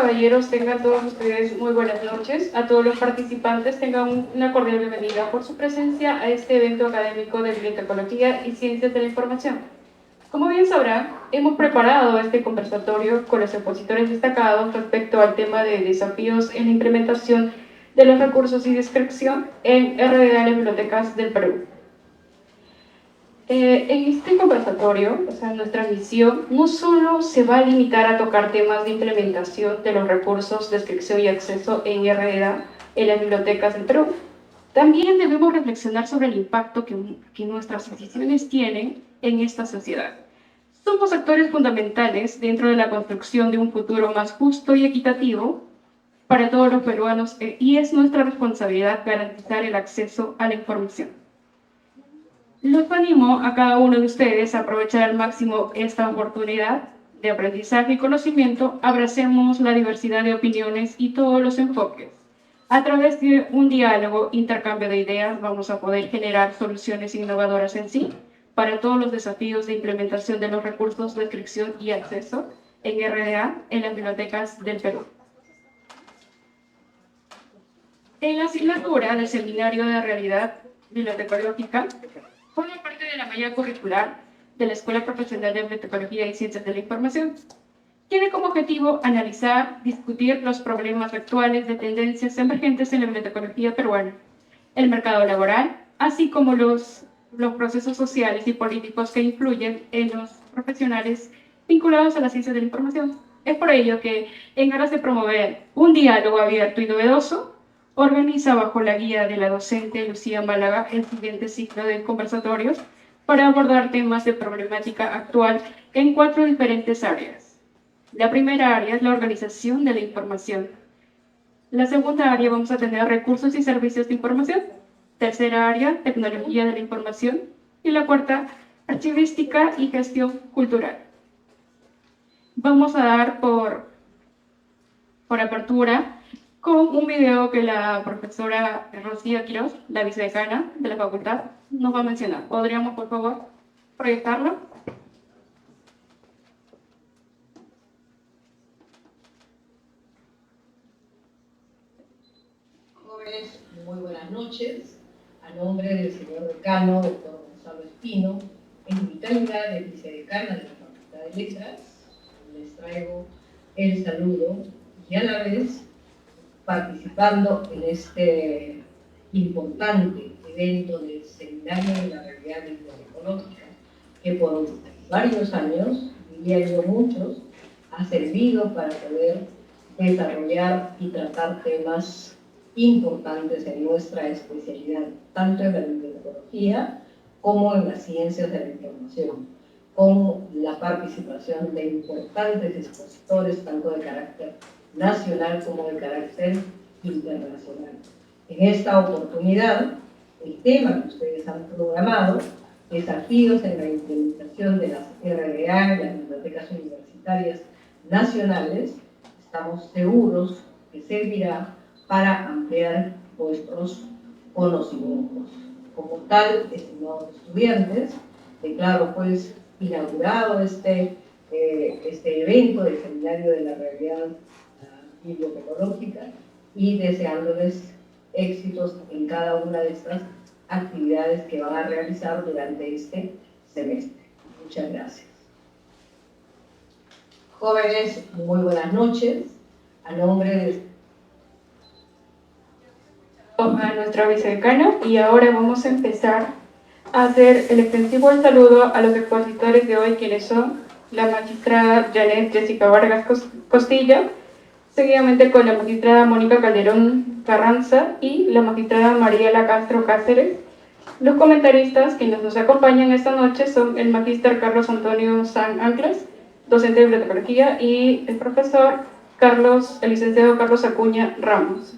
caballeros, tengan todos ustedes muy buenas noches. A todos los participantes tengan una cordial bienvenida por su presencia a este evento académico de Bibliotecología y Ciencias de la Información. Como bien sabrán, hemos preparado este conversatorio con los expositores destacados respecto al tema de desafíos en la implementación de los recursos y descripción en RDA en las bibliotecas del Perú. En este conversatorio, nuestra misión no solo se va a limitar a tocar temas de implementación de los recursos, descripción y acceso en RDA en las bibliotecas del Perú. También debemos reflexionar sobre el impacto que nuestras decisiones tienen en esta sociedad. Somos actores fundamentales dentro de la construcción de un futuro más justo y equitativo para todos los peruanos y es nuestra responsabilidad garantizar el acceso a la información. Los animo a cada uno de ustedes a aprovechar al máximo esta oportunidad de aprendizaje y conocimiento. Abracemos la diversidad de opiniones y todos los enfoques. A través de un diálogo, intercambio de ideas, vamos a poder generar soluciones innovadoras en sí para todos los desafíos de implementación de los recursos, descripción y acceso en RDA en las bibliotecas del Perú. En la asignatura del Seminario de Realidad Bibliotecológica, forma parte de la malla curricular de la Escuela Profesional de Bibliotecología y Ciencias de la Información. Tiene como objetivo analizar, discutir los problemas actuales de tendencias emergentes en la bibliotecología peruana, el mercado laboral, así como los procesos sociales y políticos que influyen en los profesionales vinculados a la ciencia de la información. Es por ello que, en aras de promover un diálogo abierto y novedoso, organiza bajo la guía de la docente Lucía Málaga el siguiente ciclo de conversatorios para abordar temas de problemática actual en 4 diferentes áreas. La primera área es la organización de la información. La segunda área vamos a tener recursos y servicios de información. Tercera área, tecnología de la información. Y la cuarta, archivística y gestión cultural. Vamos a dar por apertura con un video que la profesora Rocío Quiroz, la vicedecana de la facultad, nos va a mencionar. ¿Podríamos, por favor, proyectarlo? Jóvenes, muy buenas noches. A nombre del señor decano, doctor Gonzalo Espino, en mi calidad de vicedecana de la Facultad de Letras, les traigo el saludo y a la vez participando en este importante evento del Seminario de la Realidad Bibliotecológica, que por varios años, diría yo muchos, ha servido para poder desarrollar y tratar temas importantes en nuestra especialidad, tanto en la bibliotecología como en las ciencias de la información, con la participación de importantes expositores, tanto de carácter nacional como de carácter internacional. En esta oportunidad, el tema que ustedes han programado, desafíos en la implementación de las RDA en las bibliotecas universitarias nacionales, estamos seguros que servirá para ampliar vuestros conocimientos. Como tal, estimados estudiantes, declaro pues inaugurado este evento del Seminario de la Realidad Bibliotecológica y deseándoles éxitos en cada una de estas actividades que van a realizar durante este semestre. Muchas gracias. Jóvenes, muy buenas noches. A nombre de a nuestra vicedecana y ahora vamos a empezar a hacer el extensivo saludo a los expositores de hoy, quienes son la magistrada Janet Jessica Vargas Costilla, seguidamente con la magistrada Mónica Calderón Carranza y la magistrada Mariela Castro Cáceres. Los comentaristas quienes nos acompañan esta noche son el magíster Carlos Antonio San Anclas, docente de bibliotecología, y el profesor el licenciado Carlos Acuña Ramos.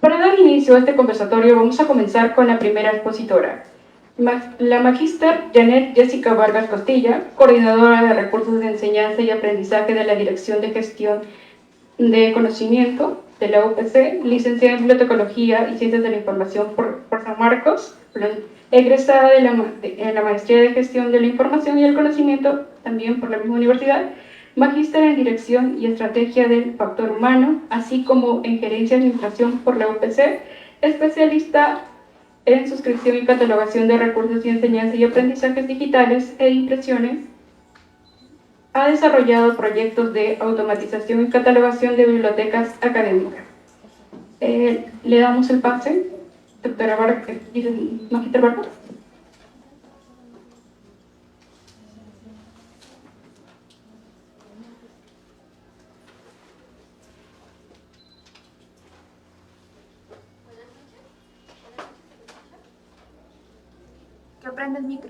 Para dar inicio a este conversatorio vamos a comenzar con la primera expositora, la magíster Janet Jessica Vargas Costilla, coordinadora de recursos de enseñanza y aprendizaje de la Dirección de Gestión de Conocimiento de la UPC, licenciada en Bibliotecología y Ciencias de la Información por San Marcos, egresada en la Maestría de Gestión de la Información y el Conocimiento, también por la misma universidad, magíster en Dirección y Estrategia del Factor Humano, así como en Gerencia y Administración por la UPC, especialista en suscripción y catalogación de recursos y enseñanza y aprendizajes digitales e impresiones. Ha desarrollado proyectos de automatización y catalogación de bibliotecas académicas. Le damos el pase, doctora Barba, magíster Barba. Que prenda el micro.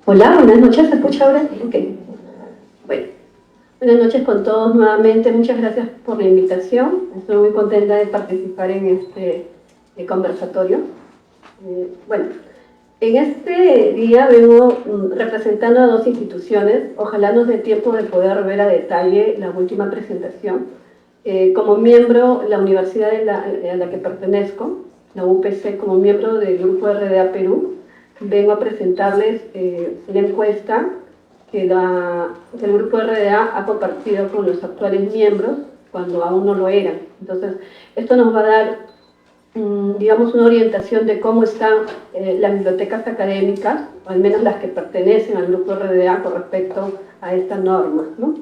Hola, buenas noches, ¿se escucha ahora? Ok. Bueno, buenas noches con todos nuevamente, muchas gracias por la invitación. Estoy muy contenta de participar en este conversatorio. Bueno, en este día vengo representando a dos instituciones. Ojalá nos dé tiempo de poder ver a detalle la última presentación. Como miembro, la universidad a la que pertenezco, la UPC, como miembro del Grupo RDA Perú, vengo a presentarles la encuesta que el Grupo RDA ha compartido con los actuales miembros cuando aún no lo eran. Entonces, esto nos va a dar, digamos, una orientación de cómo están las bibliotecas académicas, o al menos las que pertenecen al Grupo RDA con respecto a esta norma, ¿no?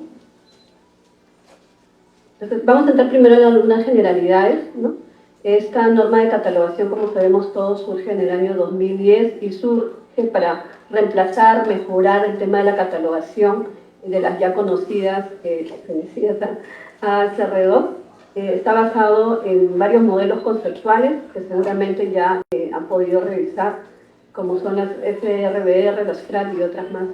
Entonces, vamos a entrar primero en algunas generalidades, ¿no? Esta norma de catalogación, como sabemos todos, surge en el año 2010 y surge para reemplazar, mejorar el tema de la catalogación de las ya conocidas, fenecidas a alrededor. Está basado en varios modelos conceptuales que seguramente ya han podido revisar, como son las FRBR, las FRAT y otras más.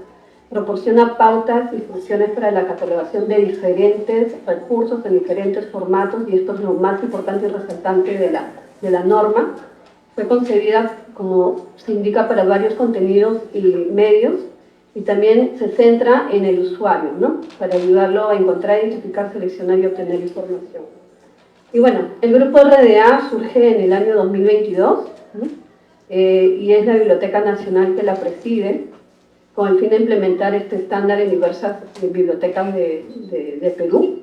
Proporciona pautas y funciones para la catalogación de diferentes recursos en diferentes formatos, y esto es lo más importante y resaltante de la norma. Fue concebida, como se indica, para varios contenidos y medios, y también se centra en el usuario, ¿no? Para ayudarlo a encontrar, identificar, seleccionar y obtener información. Y bueno, el Grupo RDA surge en el año 2022, ¿no? Y es la Biblioteca Nacional que la preside, con el fin de implementar este estándar en diversas bibliotecas de Perú.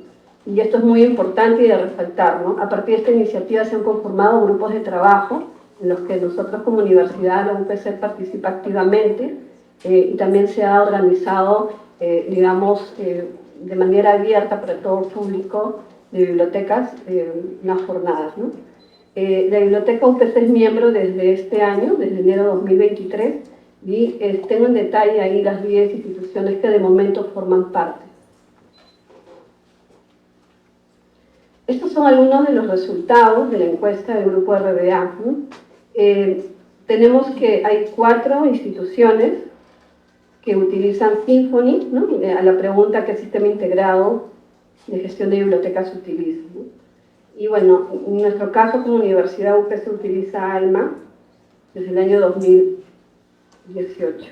Y esto es muy importante y de resaltar, ¿no? A partir de esta iniciativa se han conformado grupos de trabajo en los que nosotros como universidad, la UPC, participa activamente, y también se ha organizado, digamos, de manera abierta para todo el público de bibliotecas, unas jornadas, ¿no? La Biblioteca UPC es miembro desde este año, desde enero de 2023, y tengo en detalle ahí las 10 instituciones que de momento forman parte. Estos son algunos de los resultados de la encuesta del Grupo RDA, ¿no? Tenemos que hay 4 instituciones que utilizan Symfony, ¿no? A la pregunta ¿qué sistema integrado de gestión de bibliotecas se utiliza, ¿no? Y bueno, en nuestro caso como universidad UPC se utiliza ALMA desde el año 2018.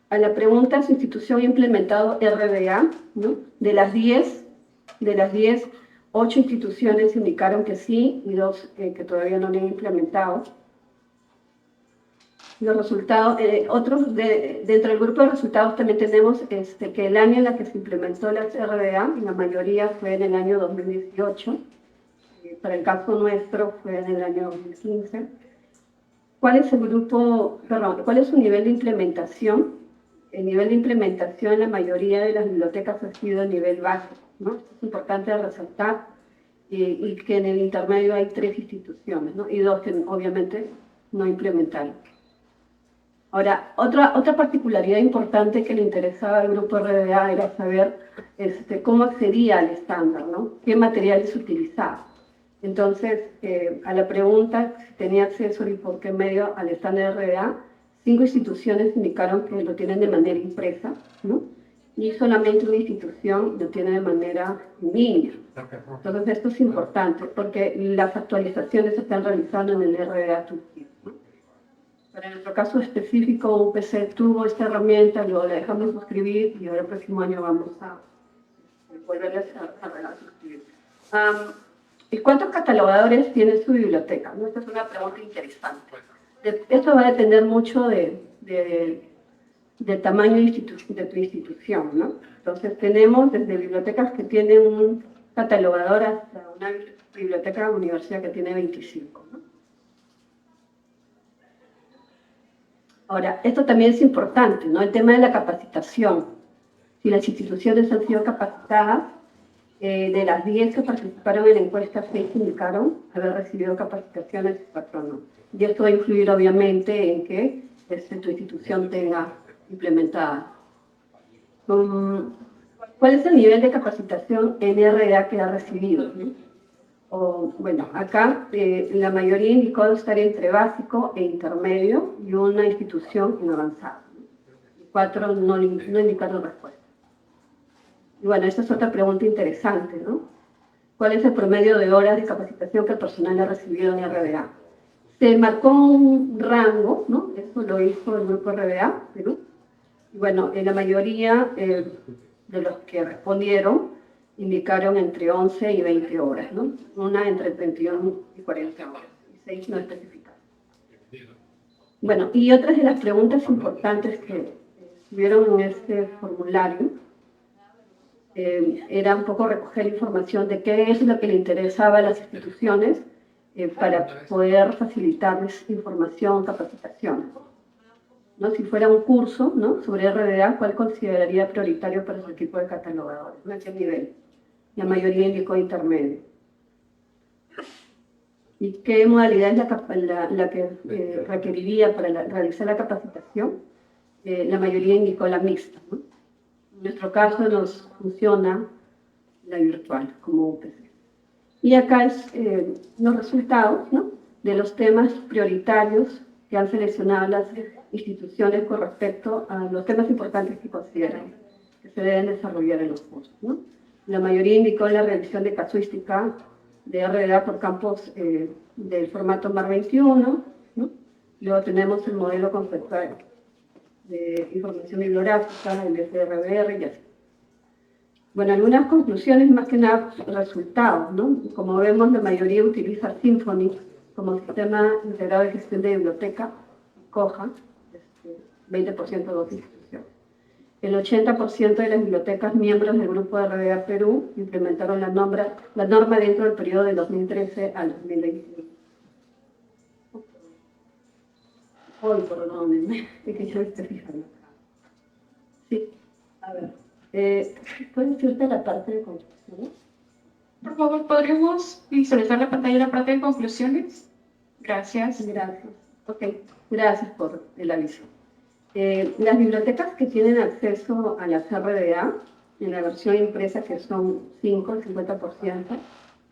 A la pregunta ¿su institución ha implementado RDA? ¿No? De las 10, 8 instituciones indicaron que sí y 2 que todavía no lo han implementado. Los resultados, dentro del grupo de resultados también tenemos que el año en el que se implementó la RDA, la mayoría fue en el año 2018, para el caso nuestro fue en el año 2015. ¿Cuál es cuál es su nivel de implementación? El nivel de implementación en la mayoría de las bibliotecas ha sido a nivel básico, ¿no? Es importante resaltar, y que en el intermedio hay 3 instituciones, ¿no? Y 2 que obviamente no implementaron. Ahora, otra particularidad importante que le interesaba al Grupo RDA era saber cómo accedía al estándar, ¿no? ¿Qué materiales utilizaba? Entonces, a la pregunta si tenía acceso y por qué medio al estándar RDA, 5 instituciones indicaron que lo tienen de manera impresa, ¿no? Y solamente una institución lo tiene de manera en línea. Entonces, esto es importante porque las actualizaciones se están realizando en el RDA Turquía, ¿no? Pero en nuestro caso específico, UPC tuvo esta herramienta, luego la dejamos suscribir y ahora el próximo año vamos a volverles a suscribir. ¿Y cuántos catalogadores tiene su biblioteca? ¿No? Esta es una pregunta interesante. Esto va a depender mucho de del tamaño de tu institución, ¿no? Entonces tenemos desde bibliotecas que tienen un catalogador hasta una biblioteca de la universidad que tiene 25, ¿no? Ahora, esto también es importante, ¿no? El tema de la capacitación. Si las instituciones han sido capacitadas, de las 10 que participaron en la encuesta, 6 indicaron haber recibido capacitaciones y 4 no. Y esto va a influir obviamente en que tu institución tenga implementada. ¿Cuál es el nivel de capacitación en RDA que ha recibido? Bueno, acá la mayoría indicó estar entre básico e intermedio y una institución en avanzado. 4 no indicaron respuesta. Y bueno, esta es otra pregunta interesante, ¿no? ¿Cuál es el promedio de horas de capacitación que el personal ha recibido en RDA? Se marcó un rango, ¿no? Eso lo hizo el grupo RDA, Perú. Y bueno, en la mayoría de los que respondieron indicaron entre 11 y 20 horas, ¿no? Una entre 31 y 40 horas, y 6 no especificadas. Bueno, y otras de las preguntas importantes que estuvieron en este formulario era un poco recoger información de qué es lo que le interesaba a las instituciones para poder facilitarles información, capacitación. ¿No? Si fuera un curso, ¿no?, sobre RDA, ¿cuál consideraría prioritario para su equipo de catalogadores? ¿A qué nivel? La mayoría indicó intermedio. ¿Y qué modalidad es la que requeriría para realizar la capacitación? La mayoría indicó la mixta, ¿no? En nuestro caso nos funciona la virtual como UPC. Y acá es los resultados, ¿no?, de los temas prioritarios que han seleccionado las instituciones con respecto a los temas importantes que consideran que se deben desarrollar en los cursos, ¿no? La mayoría indicó la revisión de casuística de RDA por campos del formato MAR 21, ¿no? Luego tenemos el modelo conceptual de información bibliográfica, el SRBR y así. Bueno, algunas conclusiones, más que nada resultados, ¿no? Como vemos, la mayoría utiliza Symfony como sistema integrado de gestión de biblioteca, COJA, 20% de dos instituciones. El 80% de las bibliotecas miembros del grupo de RDA Perú implementaron la norma dentro del periodo de 2013 al 2021. Hoy, perdónenme, es que yo estoy fijando. Sí, a ver. ¿Puedes decirte la parte de conclusiones? Por favor, ¿podríamos visualizar la pantalla de la parte de conclusiones? Gracias. Gracias. Ok, gracias por el aviso. Las bibliotecas que tienen acceso a las RDA, en la versión impresa, que son 5, el 50%,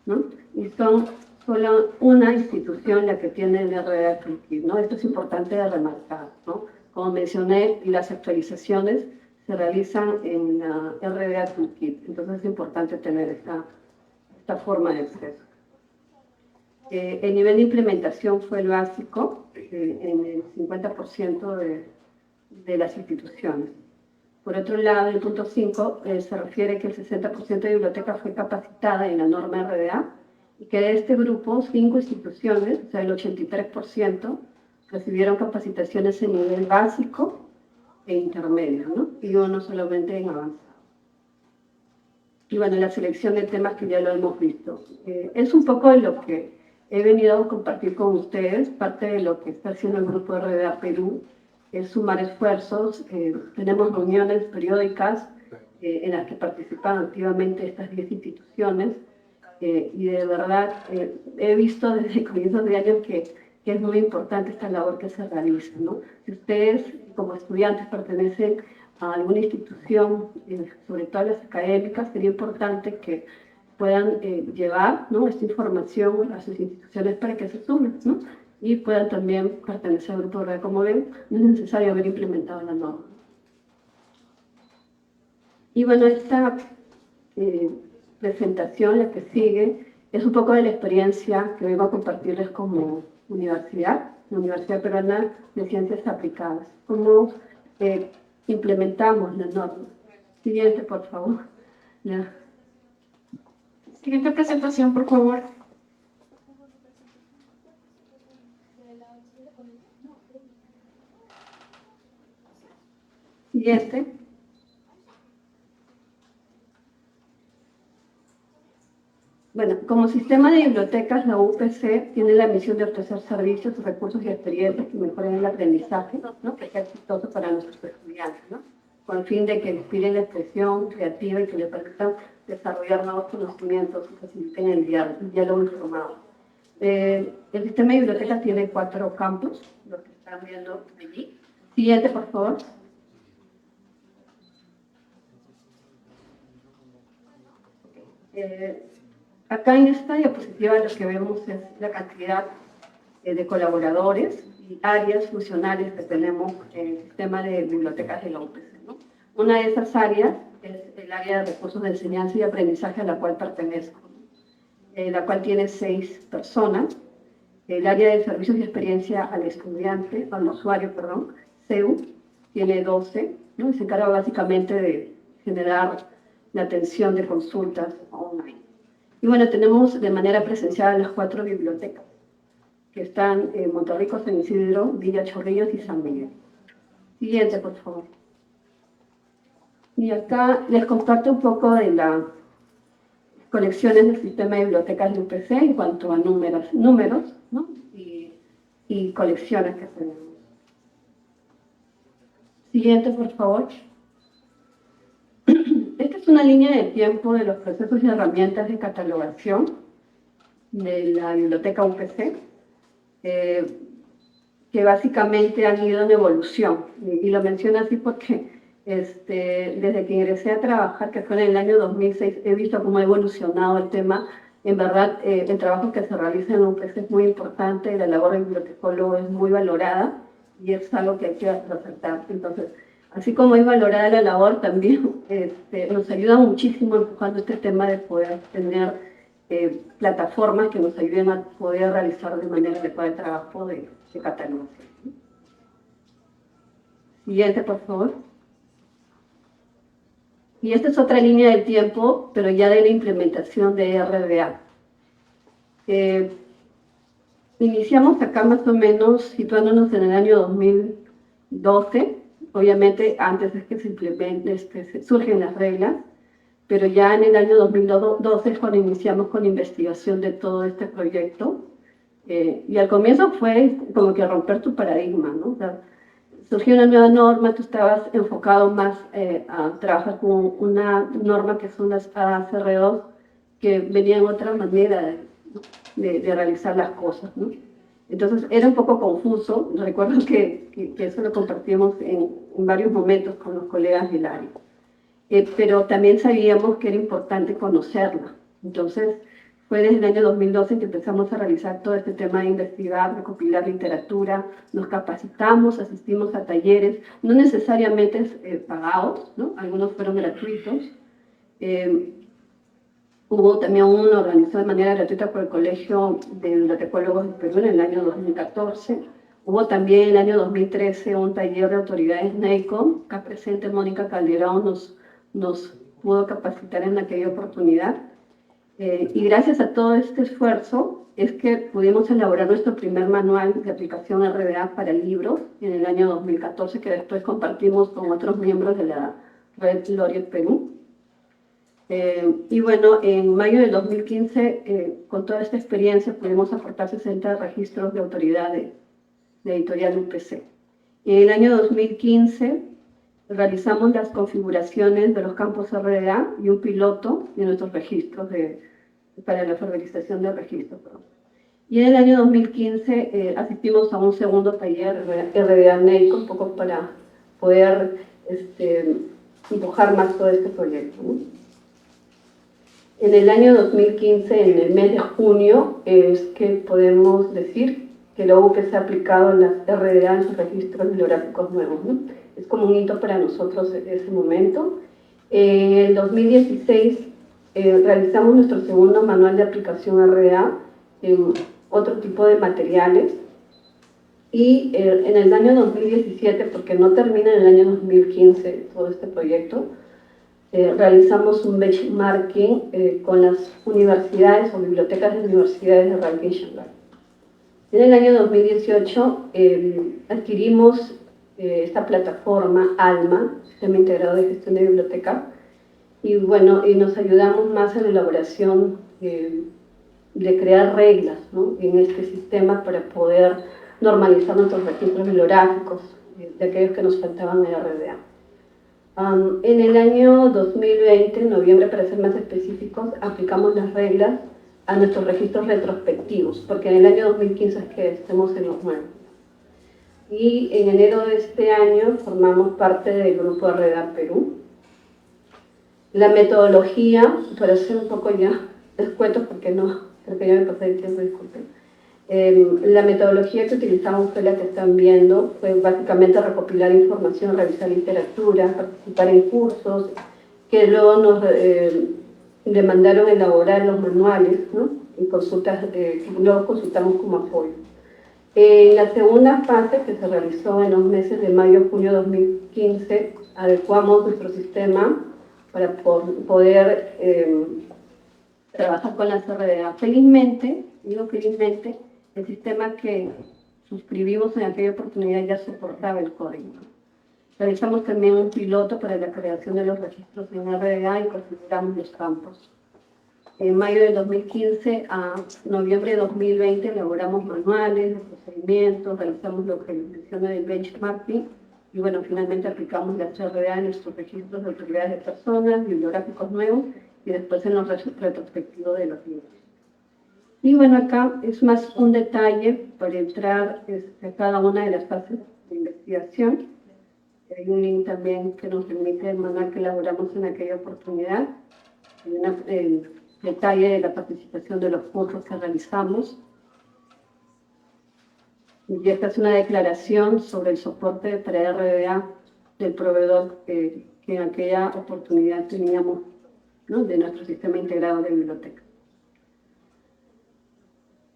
¿no? Y son solo una institución la que tiene el RDA Toolkit, ¿no? Esto es importante de remarcar, ¿no? Como mencioné, las actualizaciones se realizan en la RDA Toolkit, entonces es importante tener esta forma de acceso. El nivel de implementación fue el básico en el 50% de las instituciones. Por otro lado, el punto 5 se refiere que el 60% de biblioteca fue capacitada en la norma RDA y que de este grupo, 5 instituciones, o sea, el 83%, recibieron capacitaciones en nivel básico e intermedio, ¿no? Y uno solamente en avanzado. Y bueno, la selección de temas que ya lo hemos visto. Es un poco de lo que he venido a compartir con ustedes, parte de lo que está haciendo el grupo de RDA Perú, es sumar esfuerzos. Tenemos reuniones periódicas en las que participan activamente estas 10 instituciones y de verdad he visto desde comienzos de año que es muy importante esta labor que se realiza, ¿no? Si ustedes como estudiantes pertenecen a alguna institución, sobre todo las académicas, sería importante que puedan llevar, ¿no?, esta información a sus instituciones para que se sumen, ¿no?, y puedan también pertenecer al grupo de RDA. Como ven, no es necesario haber implementado la norma. Y bueno, esta presentación, la que sigue, es un poco de la experiencia que vengo a compartirles como universidad, la Universidad Peruana de Ciencias Aplicadas. Cómo implementamos la norma. Siguiente, por favor. Ya. Siguiente presentación, por favor. Siguiente. Bueno, como sistema de bibliotecas, la UPC tiene la misión de ofrecer servicios, recursos y experiencias que mejoren el aprendizaje, ¿no? Que sea exitoso para nuestros estudiantes, ¿no? Con el fin de que inspiren la expresión creativa y que les permitan desarrollar nuevos conocimientos y faciliten el diálogo informado. El sistema de bibliotecas tiene 4 campus, los que están viendo allí. Siguiente, por favor. Acá en esta diapositiva lo que vemos es la cantidad de colaboradores y áreas funcionales que tenemos en el sistema de bibliotecas de la UPC, ¿no? Una de esas áreas es el área de recursos de enseñanza y aprendizaje a la cual pertenezco, ¿no? La cual tiene 6 personas. El área de servicios y experiencia al estudiante, al usuario, perdón, CEU, tiene 12, ¿no? Y se encarga básicamente de generar la atención de consultas online. Y bueno, tenemos de manera presencial las 4 bibliotecas, que están en Monterrico, San Isidro, Villa Chorrillos y San Miguel. Siguiente, por favor. Y acá les comparto un poco de las colecciones del sistema de bibliotecas de UPC en cuanto a números, ¿no? y colecciones que tenemos. Siguiente, por favor. Esta es una línea de tiempo de los procesos y herramientas de catalogación de la biblioteca UPC, que básicamente han ido en evolución. Y lo menciono así porque desde que ingresé a trabajar, que fue en el año 2006, he visto cómo ha evolucionado el tema. En verdad, el trabajo que se realiza en la UPC es muy importante, la labor del bibliotecólogo es muy valorada y es algo que hay que resaltar. Entonces, así como es valorada la labor, también nos ayuda muchísimo empujando este tema de poder tener plataformas que nos ayuden a poder realizar de manera adecuada el trabajo de catalogación. Siguiente, por favor. Y esta es otra línea del tiempo, pero ya de la implementación de RDA. Iniciamos acá más o menos situándonos en el año 2012. Obviamente, antes es que se surgen las reglas, pero ya en el año 2012 es cuando iniciamos con la investigación de todo este proyecto. Y al comienzo fue como que romper tu paradigma, ¿no? O sea, surgió una nueva norma, tú estabas enfocado más a trabajar con una norma que son las ACR2, que venían otra manera de realizar las cosas, ¿no? Entonces era un poco confuso. Recuerdo que eso lo compartimos en varios momentos con los colegas del área. Pero también sabíamos que era importante conocerla. Entonces fue desde el año 2012 que empezamos a realizar todo este tema de investigar, recopilar literatura, nos capacitamos, asistimos a talleres, no necesariamente pagados, ¿no? Algunos fueron gratuitos. Hubo también uno organizado de manera gratuita por el Colegio de Bibliotecólogos del Perú en el año 2014. Hubo también en el año 2013 un taller de autoridades NAECOM, acá presente Mónica Calderón nos pudo capacitar en aquella oportunidad. Y gracias a todo este esfuerzo es que pudimos elaborar nuestro primer manual de aplicación RDA para libros en el año 2014, que después compartimos con otros miembros de la red Laureate Perú. Y bueno, en mayo del 2015, con toda esta experiencia, pudimos aportar 60 registros de autoridad de editorial UPC. En el año 2015 realizamos las configuraciones de los campos RDA y un piloto de nuestros registros para la formalización de registros. Y en el año 2015 asistimos a un segundo taller RDA NAECO, un poco para poder empujar más todo este proyecto, ¿no? En el año 2015, en el mes de junio, es que podemos decir que la UPC ha aplicado las RDA en sus registros bibliográficos nuevos, ¿no? Es como un hito para nosotros en ese momento. En el 2016 realizamos nuestro segundo manual de aplicación RDA en otro tipo de materiales. Y en el año 2017, porque no termina en el año 2015 todo este proyecto, realizamos un benchmarking con las universidades o bibliotecas de universidades de ranking Shanghai. En el año 2018 adquirimos esta plataforma ALMA, Sistema Integrado de Gestión de Biblioteca, y bueno, y nos ayudamos más en la elaboración de crear reglas, ¿no?, en este sistema para poder normalizar nuestros registros bibliográficos, de aquellos que nos faltaban en RDA. En el año 2020, en noviembre para ser más específicos, aplicamos las reglas a nuestros registros retrospectivos, porque en el año 2015 es que estemos en los nuevos. Y en enero de este año formamos parte del grupo RDA Perú. La metodología, para hacer un poco ya escueto, porque no, creo que ya me pasé el tiempo, disculpen. La metodología que utilizamos fue la que están viendo, fue básicamente recopilar información, revisar literatura, participar en cursos, que luego nos demandaron elaborar los manuales, ¿no?, y consultas, que luego consultamos como apoyo. En la segunda fase, que se realizó en los meses de mayo a junio de 2015, adecuamos nuestro sistema para poder trabajar con la RDA. Felizmente, digo felizmente, el sistema que suscribimos en aquella oportunidad ya soportaba el código. Realizamos también un piloto para la creación de los registros en RDA y configuramos los campos. En mayo de 2015 a noviembre de 2020 elaboramos manuales de procedimientos, realizamos lo que menciona del benchmarking y bueno, finalmente aplicamos la RDA en nuestros registros de autoridades de personas, bibliográficos nuevos y después en los retrospectivos de los libros. Y bueno, acá es más un detalle para entrar a cada una de las fases de investigación. Hay un link también que nos permite el manual que elaboramos en aquella oportunidad. Hay el detalle de la participación de los cursos que realizamos. Y esta es una declaración sobre el soporte para RDA del proveedor que en aquella oportunidad teníamos, ¿no?, de nuestro sistema integrado de biblioteca.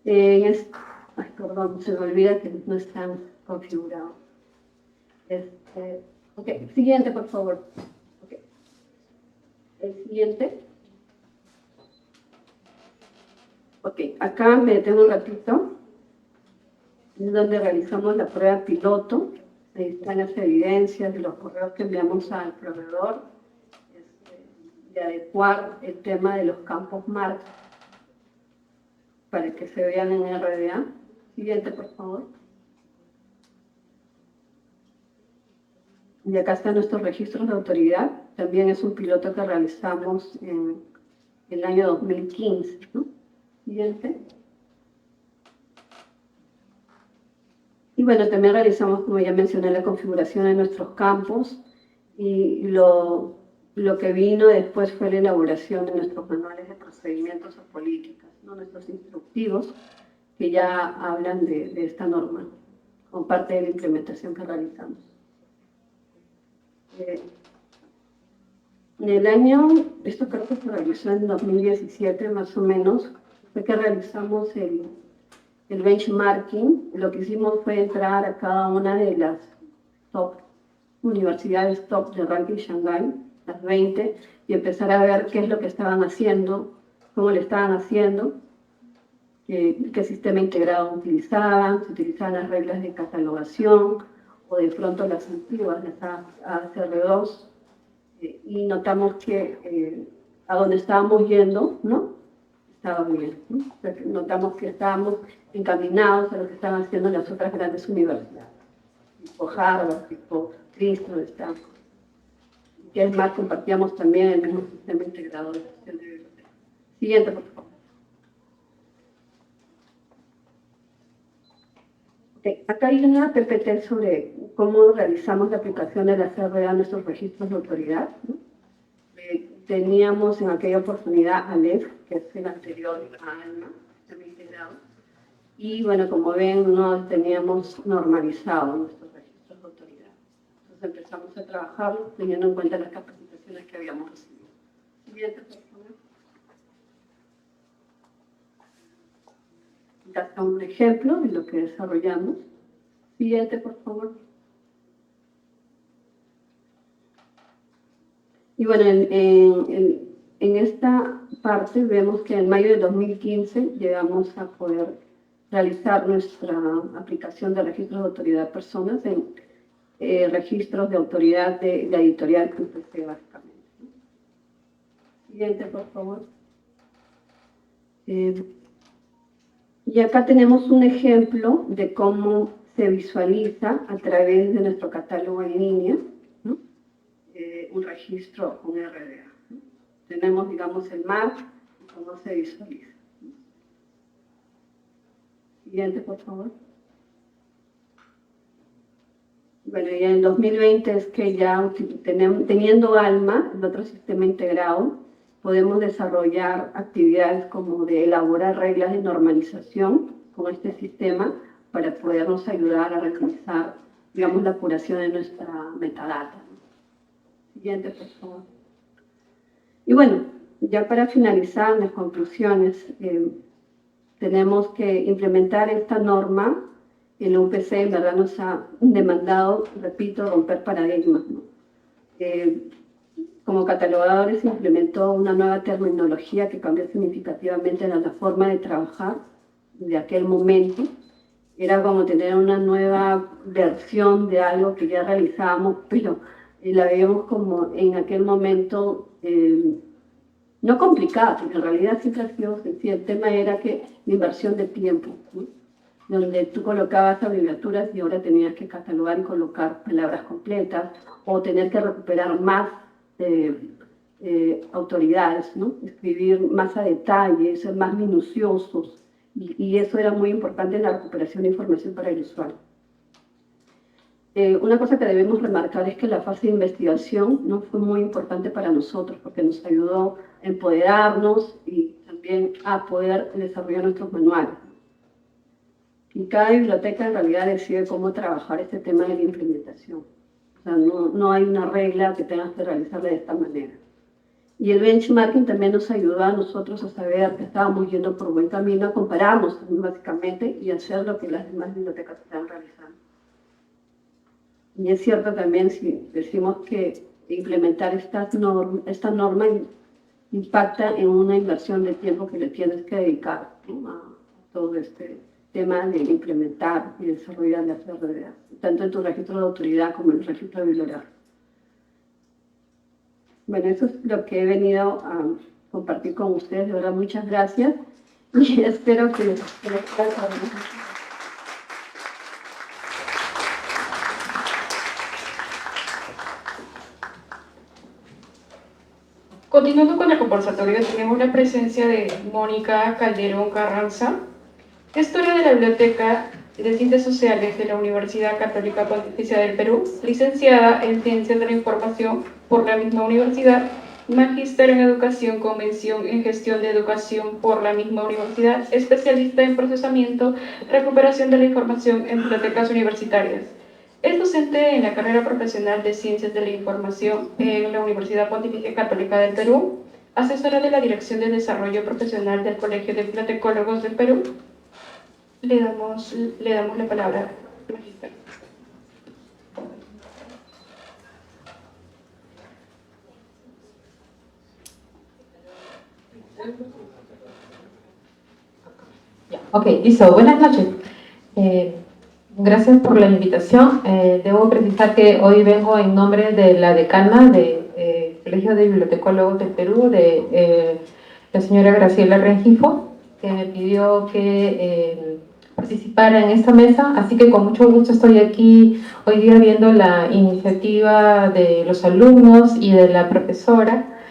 Ay, perdón, se me olvida que no están configurados. Ok, siguiente, por favor. Okay. El siguiente. Ok, acá me detengo un ratito. Es donde realizamos la prueba piloto. Ahí están las evidencias de los correos que enviamos al proveedor, de adecuar el tema de los campos MARC para que se vean en RDA. Siguiente, por favor. Y acá están nuestros registros de autoridad. También es un piloto que realizamos en el año 2015, ¿no? Siguiente. Y bueno, también realizamos, como ya mencioné, la configuración de nuestros campos y lo que vino después fue la elaboración de nuestros manuales de procedimientos o políticas, ¿no?, nuestros instructivos que ya hablan de esta norma, como parte de la implementación que realizamos. En el año, esto creo que se realizó en 2017 más o menos, fue que realizamos el benchmarking. Lo que hicimos fue entrar a cada una de las universidades top de ranking Shanghái, las 20, y empezar a ver qué es lo que estaban haciendo, cómo lo estaban haciendo, qué sistema integrado utilizaban, si utilizaban las reglas de catalogación o de pronto las antiguas, las ACR2, y notamos que a donde estábamos yendo, ¿no?, estaba bien, ¿no? O sea, que notamos que estábamos encaminados a lo que estaban haciendo las otras grandes universidades, tipo Harvard, tipo Princeton, Stanford. Y es más, compartíamos también el mismo sistema integrado de gestión de biblioteca. Siguiente, por favor. Okay. Acá hay una PPT sobre cómo realizamos la aplicación de la CRA a nuestros registros de autoridad, ¿no? Teníamos en aquella oportunidad ALEF, que es el anterior a ALMA, sistema integrado, y bueno, como ven, no teníamos normalizado nuestros registros de autoridad. Entonces empezamos a trabajarlo teniendo en cuenta las capacitaciones que habíamos recibido. Siguiente, por favor. Acá está un ejemplo de lo que desarrollamos. Siguiente, por favor. Y bueno, en esta parte vemos que en mayo de 2015 llegamos a poder realizar nuestra aplicación de registros de autoridad de personas registros de autoridad de la editorial QPC, básicamente. Siguiente, por favor. Y acá tenemos un ejemplo de cómo se visualiza a través de nuestro catálogo en línea, ¿no? Un registro con RDA, ¿no? Tenemos, digamos, el map y cómo se visualiza. Siguiente, por favor. Bueno, ya en 2020 es que ya teniendo ALMA, el otro sistema integrado, podemos desarrollar actividades como de elaborar reglas de normalización con este sistema para podernos ayudar a realizar, digamos, la curación de nuestra metadata. Siguiente, por favor. Y bueno, ya para finalizar las conclusiones, tenemos que implementar esta norma. El UPC en verdad nos ha demandado, repito, romper paradigmas, ¿no? Como catalogadores se implementó una nueva terminología que cambió significativamente la forma de trabajar de aquel momento. Era como tener una nueva versión de algo que ya realizábamos, pero la veíamos como en aquel momento no complicada, porque en realidad siempre ha sido sencilla. El tema era que la inversión de tiempo, ¿no? Donde tú colocabas abreviaturas y ahora tenías que catalogar y colocar palabras completas o tener que recuperar más autoridades, ¿no? Escribir más a detalle, ser más minuciosos y eso era muy importante en la recuperación de información para el usuario. Una cosa que debemos remarcar es que la fase de investigación, ¿no?, fue muy importante para nosotros porque nos ayudó a empoderarnos y también a poder desarrollar nuestros manuales. Y cada biblioteca en realidad decide cómo trabajar este tema de la implementación. O sea, no hay una regla que tengas que realizarla de esta manera. Y el benchmarking también nos ayudó a nosotros a saber que estábamos yendo por buen camino, a compararnos básicamente y hacer lo que las demás bibliotecas están realizando. Y es cierto también si decimos que implementar esta norma impacta en una inversión de tiempo que le tienes que dedicar, ¿no?, a todo este tema de implementar y desarrollar las RDA, tanto en tu registro de autoridad como en el registro de bibliografía. Bueno, eso es lo que he venido a compartir con ustedes. De verdad, muchas gracias y espero que les pueda servir. Continuando con el conversatorio, tenemos la presencia de Mónica Calderón Carranza, gestora de la Biblioteca de Ciencias Sociales de la Universidad Católica Pontificia del Perú, licenciada en Ciencias de la Información por la misma universidad, magíster en Educación con mención en Gestión de Educación por la misma universidad, especialista en procesamiento, recuperación de la información en bibliotecas universitarias. Es docente en la carrera profesional de Ciencias de la Información en la Universidad Pontificia Católica del Perú, asesora de la Dirección de Desarrollo Profesional del Colegio de Bibliotecólogos del Perú. Le damos la palabra. Ok, listo. Buenas noches. Gracias por la invitación. Debo precisar que hoy vengo en nombre de la decana del Colegio de Bibliotecólogos del Perú, de la señora Graciela Rengifo, que me pidió que participara en esta mesa, así que con mucho gusto estoy aquí hoy día viendo la iniciativa de los alumnos y de la profesora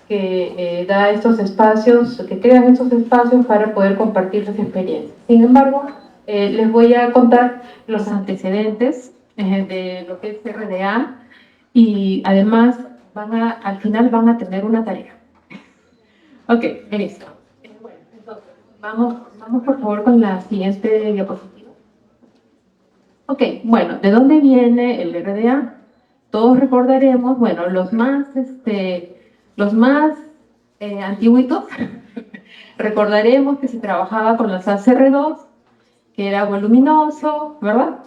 que da estos espacios, que crean estos espacios para poder compartir sus experiencias. Sin embargo, les voy a contar los antecedentes de lo que es RDA y además al final van a tener una tarea. Ok, listo. Bueno, entonces, vamos por favor con la siguiente diapositiva. Ok, bueno, ¿de dónde viene el RDA? Todos recordaremos, bueno, los más antiguitos, recordaremos que se trabajaba con los ACR2, que era voluminoso, ¿verdad?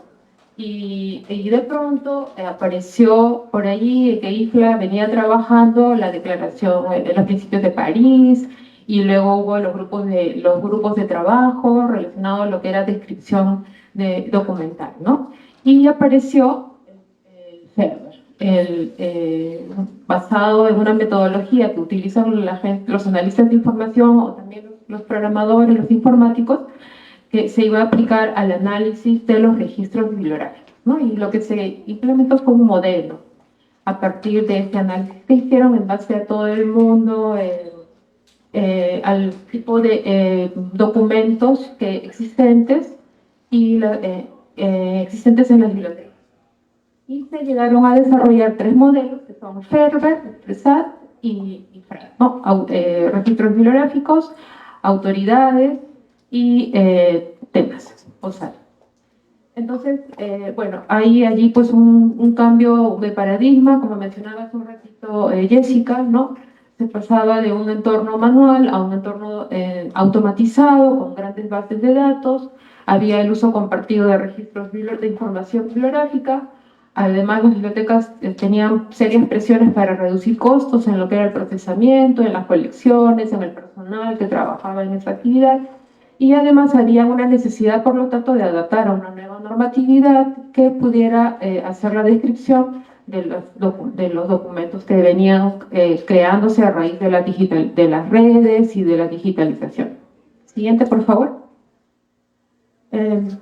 Y de pronto apareció por allí que IFLA venía trabajando la declaración de los principios de París, y luego hubo los grupos de trabajo relacionados a lo que era descripción documental, ¿no? Y apareció Ferber, basado en una metodología que utilizan los analistas de información o también los programadores, los informáticos, que se iba a aplicar al análisis de los registros bibliográficos, ¿no? Y lo que se implementó fue un modelo a partir de este análisis que hicieron en base a todo el mundo, al tipo de documentos existentes existentes en las bibliotecas. Y se llegaron a desarrollar 3 modelos que son Ferber, PRESAT y FRAD, ¿no? Registros bibliográficos, autoridades y temas, OSAL. Entonces, bueno, hay allí pues un cambio de paradigma, como mencionaba hace un ratito Jessica, ¿no? Se pasaba de un entorno manual a un entorno automatizado, con grandes bases de datos, había el uso compartido de registros de información bibliográfica. Además, las bibliotecas tenían serias presiones para reducir costos en lo que era el procesamiento, en las colecciones, en el personal que trabajaba en esa actividad. Y además había una necesidad, por lo tanto, de adaptar a una nueva normatividad que pudiera hacer la descripción de los documentos que venían creándose a raíz de las redes y de la digitalización. Siguiente, por favor.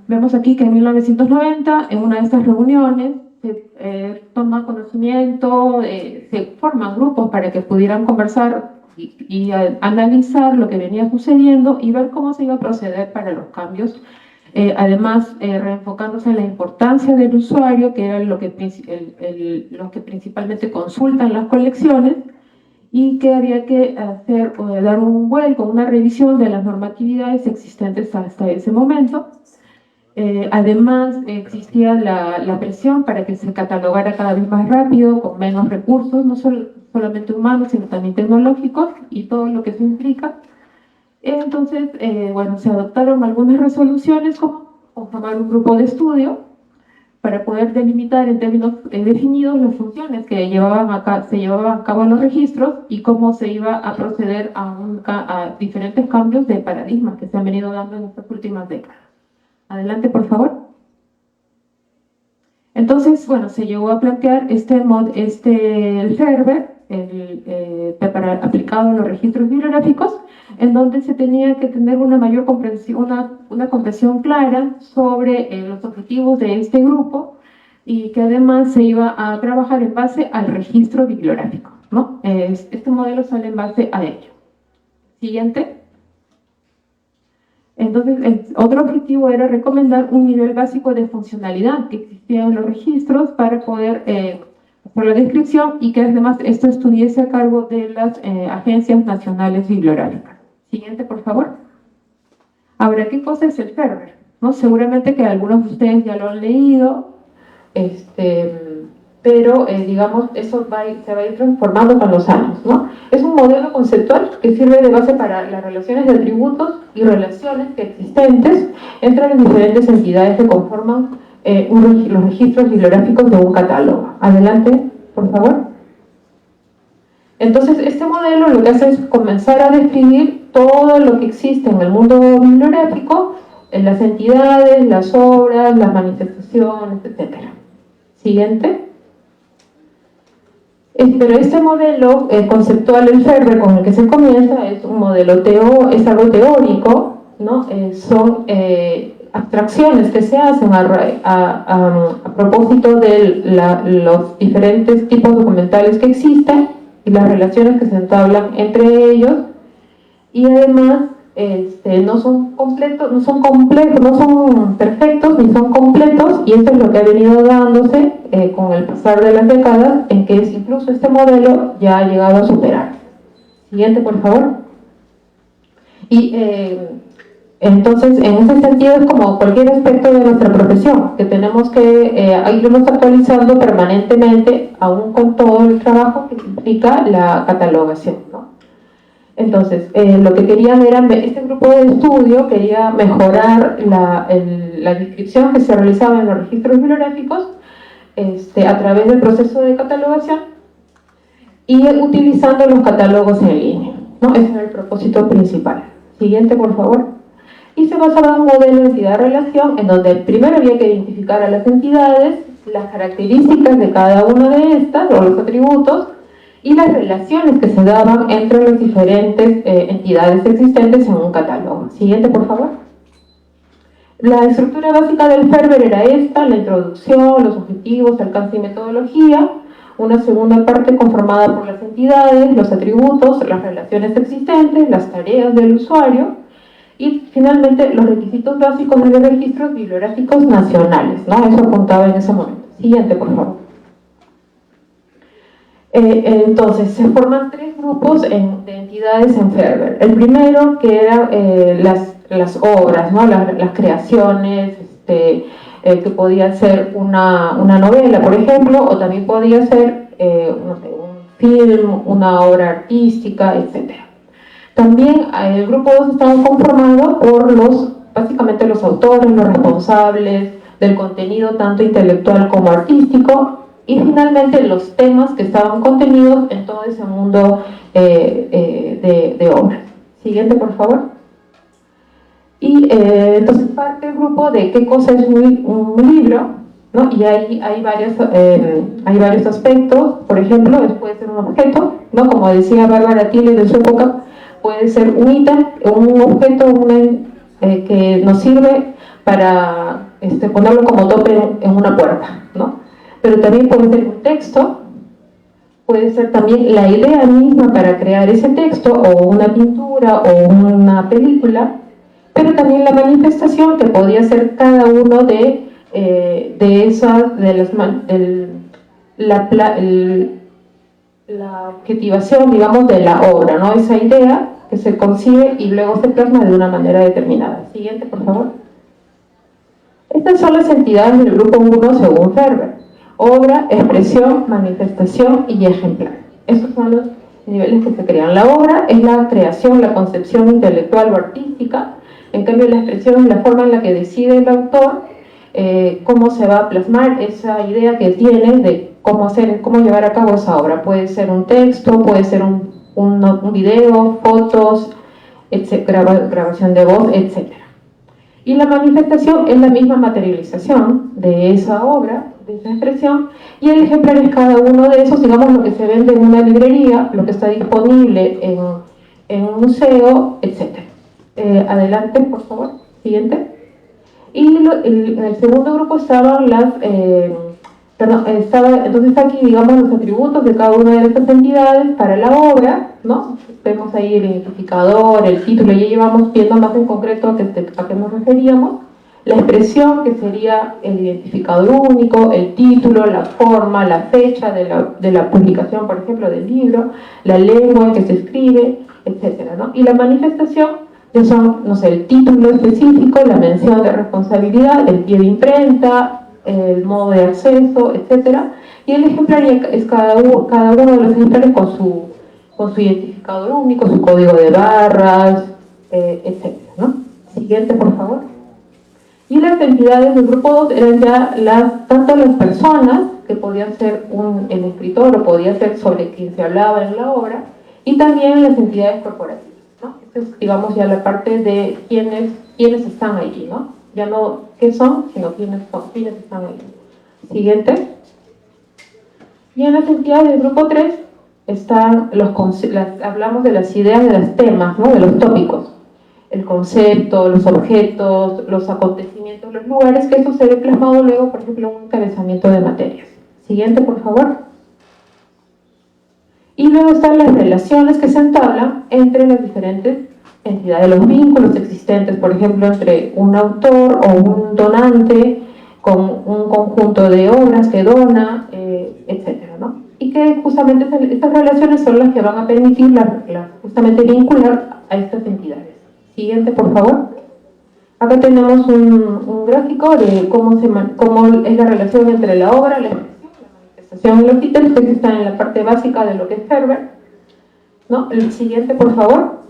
Vemos aquí que en 1990, en una de estas reuniones, se toma conocimiento, se forman grupos para que pudieran conversar y analizar lo que venía sucediendo y ver cómo se iba a proceder para los cambios. Además, reenfocándose en la importancia del usuario, que era lo que principalmente consultan las colecciones, y que había que dar un vuelco, una revisión de las normatividades existentes hasta ese momento. Además, existía la presión para que se catalogara cada vez más rápido, con menos recursos, no solamente humanos, sino también tecnológicos, y todo lo que eso implica. Entonces, bueno, se adoptaron algunas resoluciones, como formar un grupo de estudio para poder delimitar en términos definidos las funciones que se llevaban a cabo en los registros y cómo se iba a proceder a diferentes cambios de paradigmas que se han venido dando en estas últimas décadas. Adelante, por favor. Entonces, bueno, se llegó a plantear el Ferber, aplicado a los registros bibliográficos, en donde se tenía que tener una mayor comprensión, una comprensión clara sobre los objetivos de este grupo y que además se iba a trabajar en base al registro bibliográfico, ¿no? Este modelo sale en base a ello. Siguiente. Entonces, el otro objetivo era recomendar un nivel básico de funcionalidad que existía en los registros para poder hacer la descripción y que además esto estuviese a cargo de las agencias nacionales bibliográficas. Siguiente, por favor. Ahora, ¿qué cosa es el Ferber? ¿No? Seguramente que algunos de ustedes ya lo han leído, pero digamos, eso se va a ir transformando con los años, ¿no? Es un modelo conceptual que sirve de base para las relaciones de atributos y relaciones existentes entre las diferentes entidades que conforman los registros bibliográficos de un catálogo. Adelante, por favor. Entonces, este modelo lo que hace es comenzar a describir todo lo que existe en el mundo bibliográfico, en las entidades, las obras, las manifestaciones, etc. Siguiente. Pero este modelo conceptual, el Ferber, con el que se comienza, es un modelo es algo teórico, ¿no? Son abstracciones que se hacen a propósito de los diferentes tipos documentales que existen y las relaciones que se entablan entre ellos, y además no son completos, no son complejos, no son perfectos ni son completos, y esto es lo que ha venido dándose con el pasar de las décadas, en que incluso este modelo ya ha llegado a superar. Siguiente, por favor. Y entonces, en ese sentido, es como cualquier aspecto de nuestra profesión, que tenemos que irnos actualizando permanentemente, aún con todo el trabajo que implica la catalogación, ¿no? Entonces, lo que querían era, este grupo de estudio quería mejorar la descripción que se realizaba en los registros bibliográficos a través del proceso de catalogación y utilizando los catálogos en línea, ¿no? Ese era el propósito principal. Siguiente, por favor. Y se basaba en un modelo de entidad-relación en donde primero había que identificar a las entidades las características de cada una de estas, o los atributos, y las relaciones que se daban entre las diferentes entidades existentes en un catálogo. Siguiente, por favor. La estructura básica del Ferber era esta: la introducción, los objetivos, alcance y metodología. Una segunda parte conformada por las entidades, los atributos, las relaciones existentes, las tareas del usuario y finalmente los requisitos básicos de los registros bibliográficos nacionales, ¿no? Eso apuntaba en ese momento. Siguiente, por favor. Entonces, se forman tres grupos de entidades en Ferber. El primero, que eran las obras, ¿no? Las creaciones, que podía ser una novela, por ejemplo, o también podía ser no sé, un film, una obra artística, etc. También el grupo 2 estaba conformado por básicamente los autores, los responsables del contenido tanto intelectual como artístico, y finalmente los temas que estaban contenidos en todo ese mundo de obras. Siguiente, por favor. Y entonces parte el grupo de qué cosa es un libro, ¿no? Y hay varios aspectos. Por ejemplo, puede ser un objeto, ¿no? Como decía Bárbara Tille de su época, puede ser un ítem, un objeto que nos sirve para ponerlo como tope en una puerta, ¿no? Pero también puede ser un texto, puede ser también la idea misma para crear ese texto, o una pintura, o una película, pero también la manifestación que podía ser cada uno de la objetivación, digamos, de la obra, ¿no? Esa idea que se concibe y luego se plasma de una manera determinada. Siguiente, por favor. Estas son las entidades del grupo 1 según Ferber: obra, expresión, manifestación y ejemplar. Estos son los niveles que se crean. La obra es la creación, la concepción intelectual o artística. En cambio, la expresión es la forma en la que decide el autor cómo se va a plasmar esa idea que tiene de cómo llevar a cabo esa obra. Puede ser un texto, puede ser un video, fotos, grabación de voz, etc. Y la manifestación es la misma materialización de esa obra, de esa expresión, y el ejemplar es cada uno de esos, digamos, lo que se vende en una librería, lo que está disponible en un museo, etc. Adelante, por favor. Siguiente. Y en el segundo grupo estaban entonces aquí, digamos, los atributos de cada una de estas entidades para la obra, ¿no? Vemos ahí el identificador, el título, ya llevamos viendo más en concreto a qué nos referíamos. La expresión, que sería el identificador único, el título, la forma, la fecha de la publicación, por ejemplo, del libro, la lengua en que se escribe, etcétera, ¿no? Y la manifestación, que son, no sé, el título específico, la mención de responsabilidad, el pie de imprenta, el modo de acceso, etcétera. Y el ejemplar es cada uno de los ejemplares con su identificador único, su código de barras, etcétera, ¿no? Siguiente, por favor. Y las entidades del grupo 2 eran ya tanto las personas, que podían ser el escritor o podía ser sobre quien se hablaba en la obra, y también las entidades corporativas, ¿no? Esta es, digamos, ya la parte de quiénes están allí, ¿no? Ya no qué son, sino quiénes están allí. Siguiente. Y en las entidades del grupo 3 están hablamos de las ideas, de los temas, ¿no? De los tópicos. El concepto, los objetos, los acontecimientos, los lugares, que eso se ve plasmado luego, por ejemplo, en un encabezamiento de materias. Siguiente, por favor. Y luego están las relaciones que se entablan entre las diferentes entidades, los vínculos existentes, por ejemplo, entre un autor o un donante con un conjunto de obras que dona, etcétera, ¿no? Y que justamente estas relaciones son las que van a permitir justamente vincular a estas entidades. Siguiente, por favor. Acá tenemos un gráfico de cómo es la relación entre la obra, la expresión, la manifestación y los ítems, que están en la parte básica de lo que es Ferber, ¿no? El siguiente, por favor.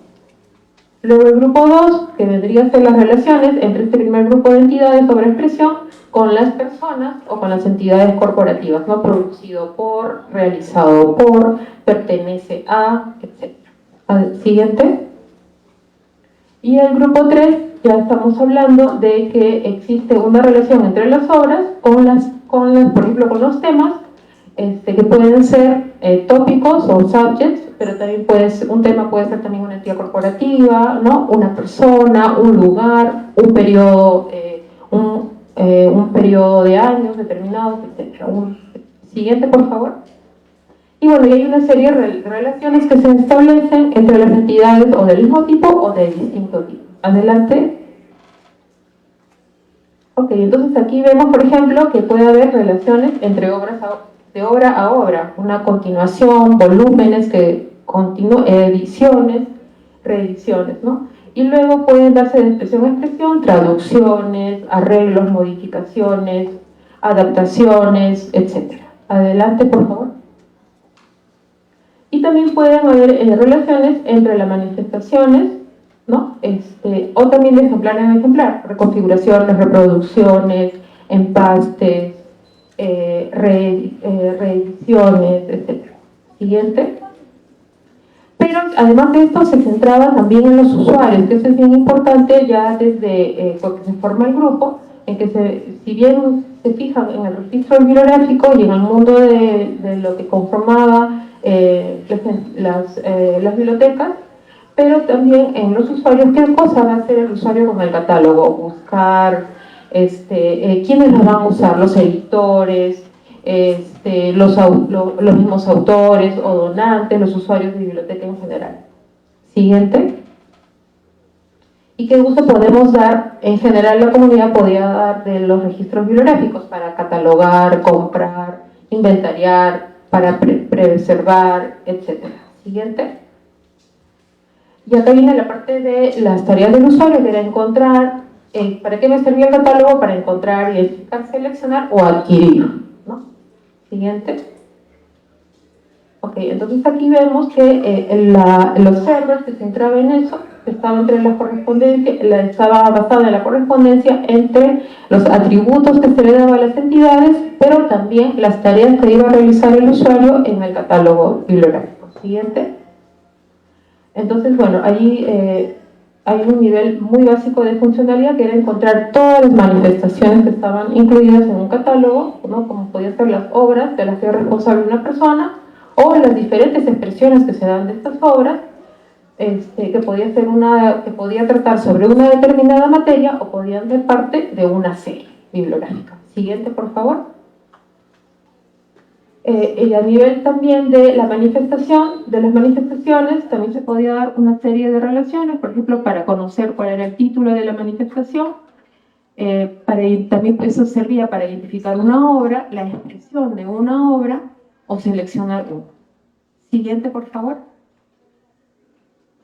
Luego el grupo 2, que vendría a ser las relaciones entre este primer grupo de entidades sobre expresión con las personas o con las entidades corporativas, ¿no? Producido por, realizado por, pertenece a, etc. Siguiente. Y el grupo 3, ya estamos hablando de que existe una relación entre las obras con por ejemplo, con los temas que pueden ser tópicos o subjects, pero también un tema puede ser también una entidad corporativa, ¿no? Una persona, un lugar, un periodo, un periodo de años determinados, etc. Siguiente, por favor. Y bueno, y hay una serie de relaciones que se establecen entre las entidades o del mismo tipo o de distinto tipo. Adelante. Ok, entonces aquí vemos, por ejemplo, que puede haber relaciones entre de obra a obra, una continuación, volúmenes ediciones, reediciones, ¿no? Y luego pueden darse de expresión a expresión, traducciones, arreglos, modificaciones, adaptaciones, etc. Adelante, por favor. Y también pueden haber relaciones entre las manifestaciones, ¿no? O también de ejemplar en ejemplar, reconfiguraciones, reproducciones, empastes, reediciones, etc. Siguiente. Pero además de esto se centraba también en los usuarios, que eso es bien importante ya desde que se forma el grupo, en que si bien se fijan en el registro bibliográfico y en el mundo de lo que conformaba las bibliotecas, pero también en los usuarios, ¿qué cosa va a hacer el usuario con el catálogo? Buscar quiénes lo van a usar, los editores, los mismos autores o donantes, los usuarios de biblioteca en general. Siguiente. ¿Y qué uso podemos dar? En general la comunidad podía dar de los registros bibliográficos para catalogar, comprar, inventariar, para preservar, etc. Siguiente. Y acá viene la parte de las tareas del usuario, que era encontrar, ¿para qué me servía el catálogo? Para encontrar, identificar, seleccionar o adquirir, ¿no? Siguiente. Ok, entonces aquí vemos que los servers que se entraba en eso estaba entre la correspondencia, estaba basada en la correspondencia entre los atributos que se le daban a las entidades, pero también las tareas que iba a realizar el usuario en el catálogo bibliográfico. Siguiente. Entonces, bueno, allí hay un nivel muy básico de funcionalidad que era encontrar todas las manifestaciones que estaban incluidas en un catálogo, ¿no? Como podían ser las obras de las que es responsable una persona, o las diferentes expresiones que se dan de estas obras, que podía tratar sobre una determinada materia o podían ser parte de una serie bibliográfica. Siguiente, por favor. Y a nivel también de las manifestaciones, también se podía dar una serie de relaciones, por ejemplo, para conocer cuál era el título de la manifestación, también eso servía para identificar una obra, la expresión de una obra o seleccionar una. Siguiente, por favor.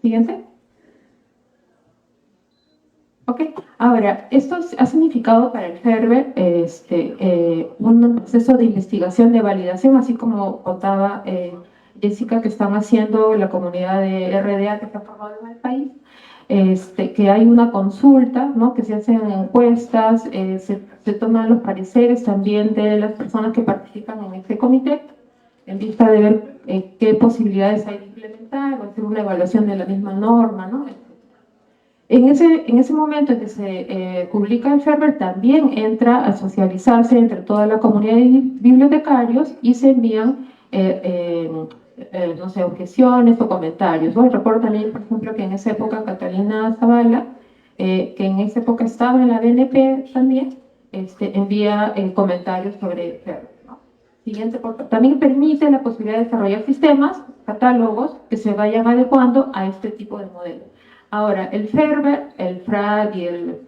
Siguiente. Ok, ahora, esto ha significado para el Ferber un proceso de investigación, de validación, así como contaba Jessica, que están haciendo la comunidad de RDA que está formada en el país, que hay una consulta, ¿no? Que se hacen encuestas, se toman los pareceres también de las personas que participan en este comité, en vista de ver qué posibilidades hay de implementar o hacer una evaluación de la misma norma, ¿no? En ese momento en que se publica el Ferber, también entra a socializarse entre toda la comunidad de bibliotecarios y se envían, no sé, objeciones o comentarios, ¿no? Recuerdo también, por ejemplo, que en esa época Catalina Zavala, que en esa época estaba en la BNP también, envía comentarios sobre el Ferber, ¿no? Siguiente, por favor. También permite la posibilidad de desarrollar sistemas, catálogos, que se vayan adecuando a este tipo de modelos. Ahora, el Ferber, el FRAD y el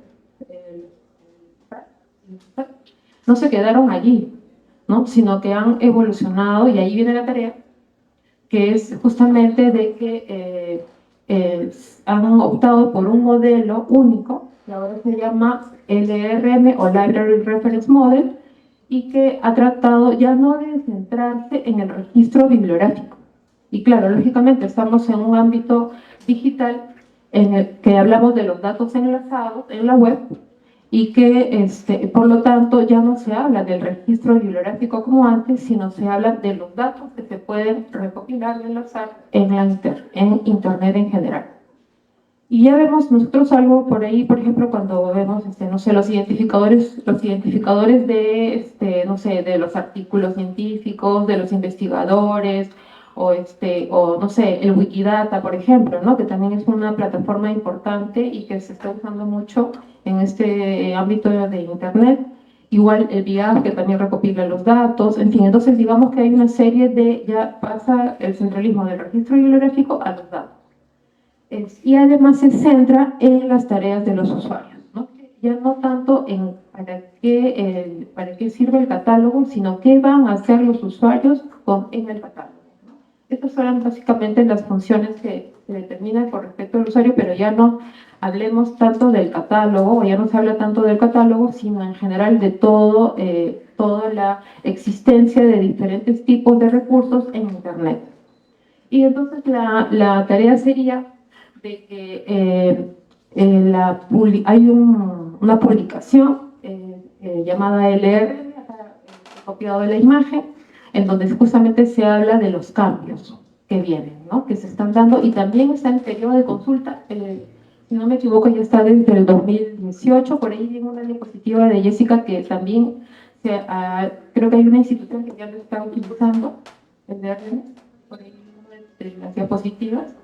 no se quedaron allí, ¿no? Sino que han evolucionado, y ahí viene la tarea, que es justamente de que han optado por un modelo único, que ahora se llama LRM o Library Reference Model, y que ha tratado ya no de centrarse en el registro bibliográfico. Y claro, lógicamente estamos en un ámbito digital en el que hablamos de los datos enlazados en la web y que por lo tanto ya no se habla del registro bibliográfico como antes, sino se habla de los datos que se pueden recopilar y enlazar en internet en general. Y ya vemos nosotros algo por ahí, por ejemplo, cuando vemos, no sé, los identificadores de, no sé, de los artículos científicos, de los investigadores, o no sé, el Wikidata, por ejemplo, ¿no? Que también es una plataforma importante y que se está usando mucho en este ámbito de Internet. Igual el BIAF, que también recopila los datos, en fin, entonces digamos que hay una serie de, ya pasa el centralismo del registro bibliográfico a los datos. Y además se centra en las tareas de los usuarios, ¿no? Ya no tanto en para qué sirve el catálogo, sino qué van a hacer los usuarios en el catálogo, ¿no? Estas son básicamente las funciones que se determinan con respecto al usuario, pero ya no hablemos tanto del catálogo, o ya no se habla tanto del catálogo, sino en general de todo, toda la existencia de diferentes tipos de recursos en Internet. Y entonces la tarea sería de que hay una publicación llamada LR, acá, copiado de la imagen, en donde justamente se habla de los cambios que vienen, ¿no? Que se están dando, y también está en periodo de consulta, si no me equivoco ya está desde el 2018, por ahí viene una diapositiva de Jessica que también, creo que hay una institución que ya lo está utilizando, el DRM, por ahí de las diapositivas.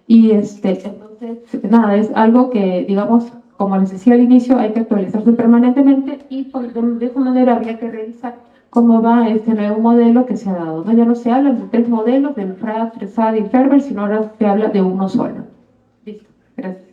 Y entonces, nada, es algo que, digamos, como les decía al inicio, hay que actualizarse permanentemente y de esa manera habría que revisar cómo va este nuevo modelo que se ha dado, ¿no? Ya no se habla de 3 modelos, del FRAD, FRESAD y Ferber, sino ahora se habla de uno solo. Listo, gracias.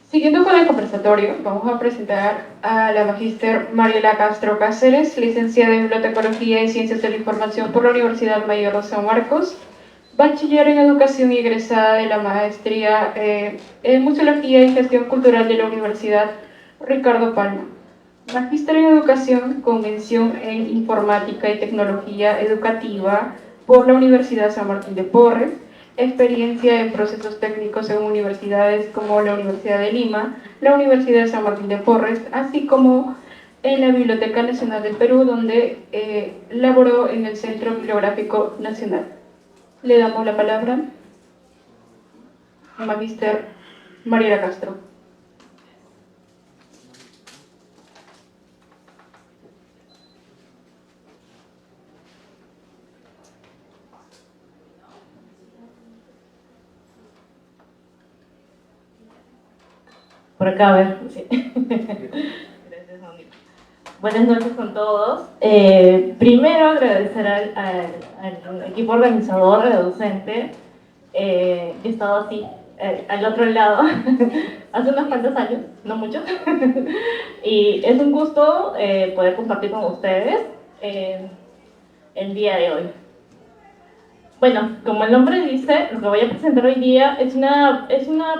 Siguiendo con el conversatorio, vamos a presentar a la magíster Mariela Castro Cáceres, licenciada en Bibliotecología y Ciencias de la Información por la Universidad Mayor de San Marcos, bachiller en Educación y egresada de la maestría en Museología y Gestión Cultural de la Universidad Ricardo Palma. Magíster en Educación con mención en Informática y Tecnología Educativa por la Universidad San Martín de Porres, experiencia en procesos técnicos en universidades como la Universidad de Lima, la Universidad de San Martín de Porres, así como en la Biblioteca Nacional del Perú, donde laboró en el Centro Bibliográfico Nacional. Le damos la palabra a magíster Mariela Castro. Por acá, a ver. Sí. Gracias, Mónica. Buenas noches con todos. Primero, agradecer al equipo organizador, al docente. He estado así, al otro lado, hace unos cuantos años, no muchos. Y es un gusto poder compartir con ustedes el día de hoy. Bueno, como el nombre dice, lo que voy a presentar hoy día es una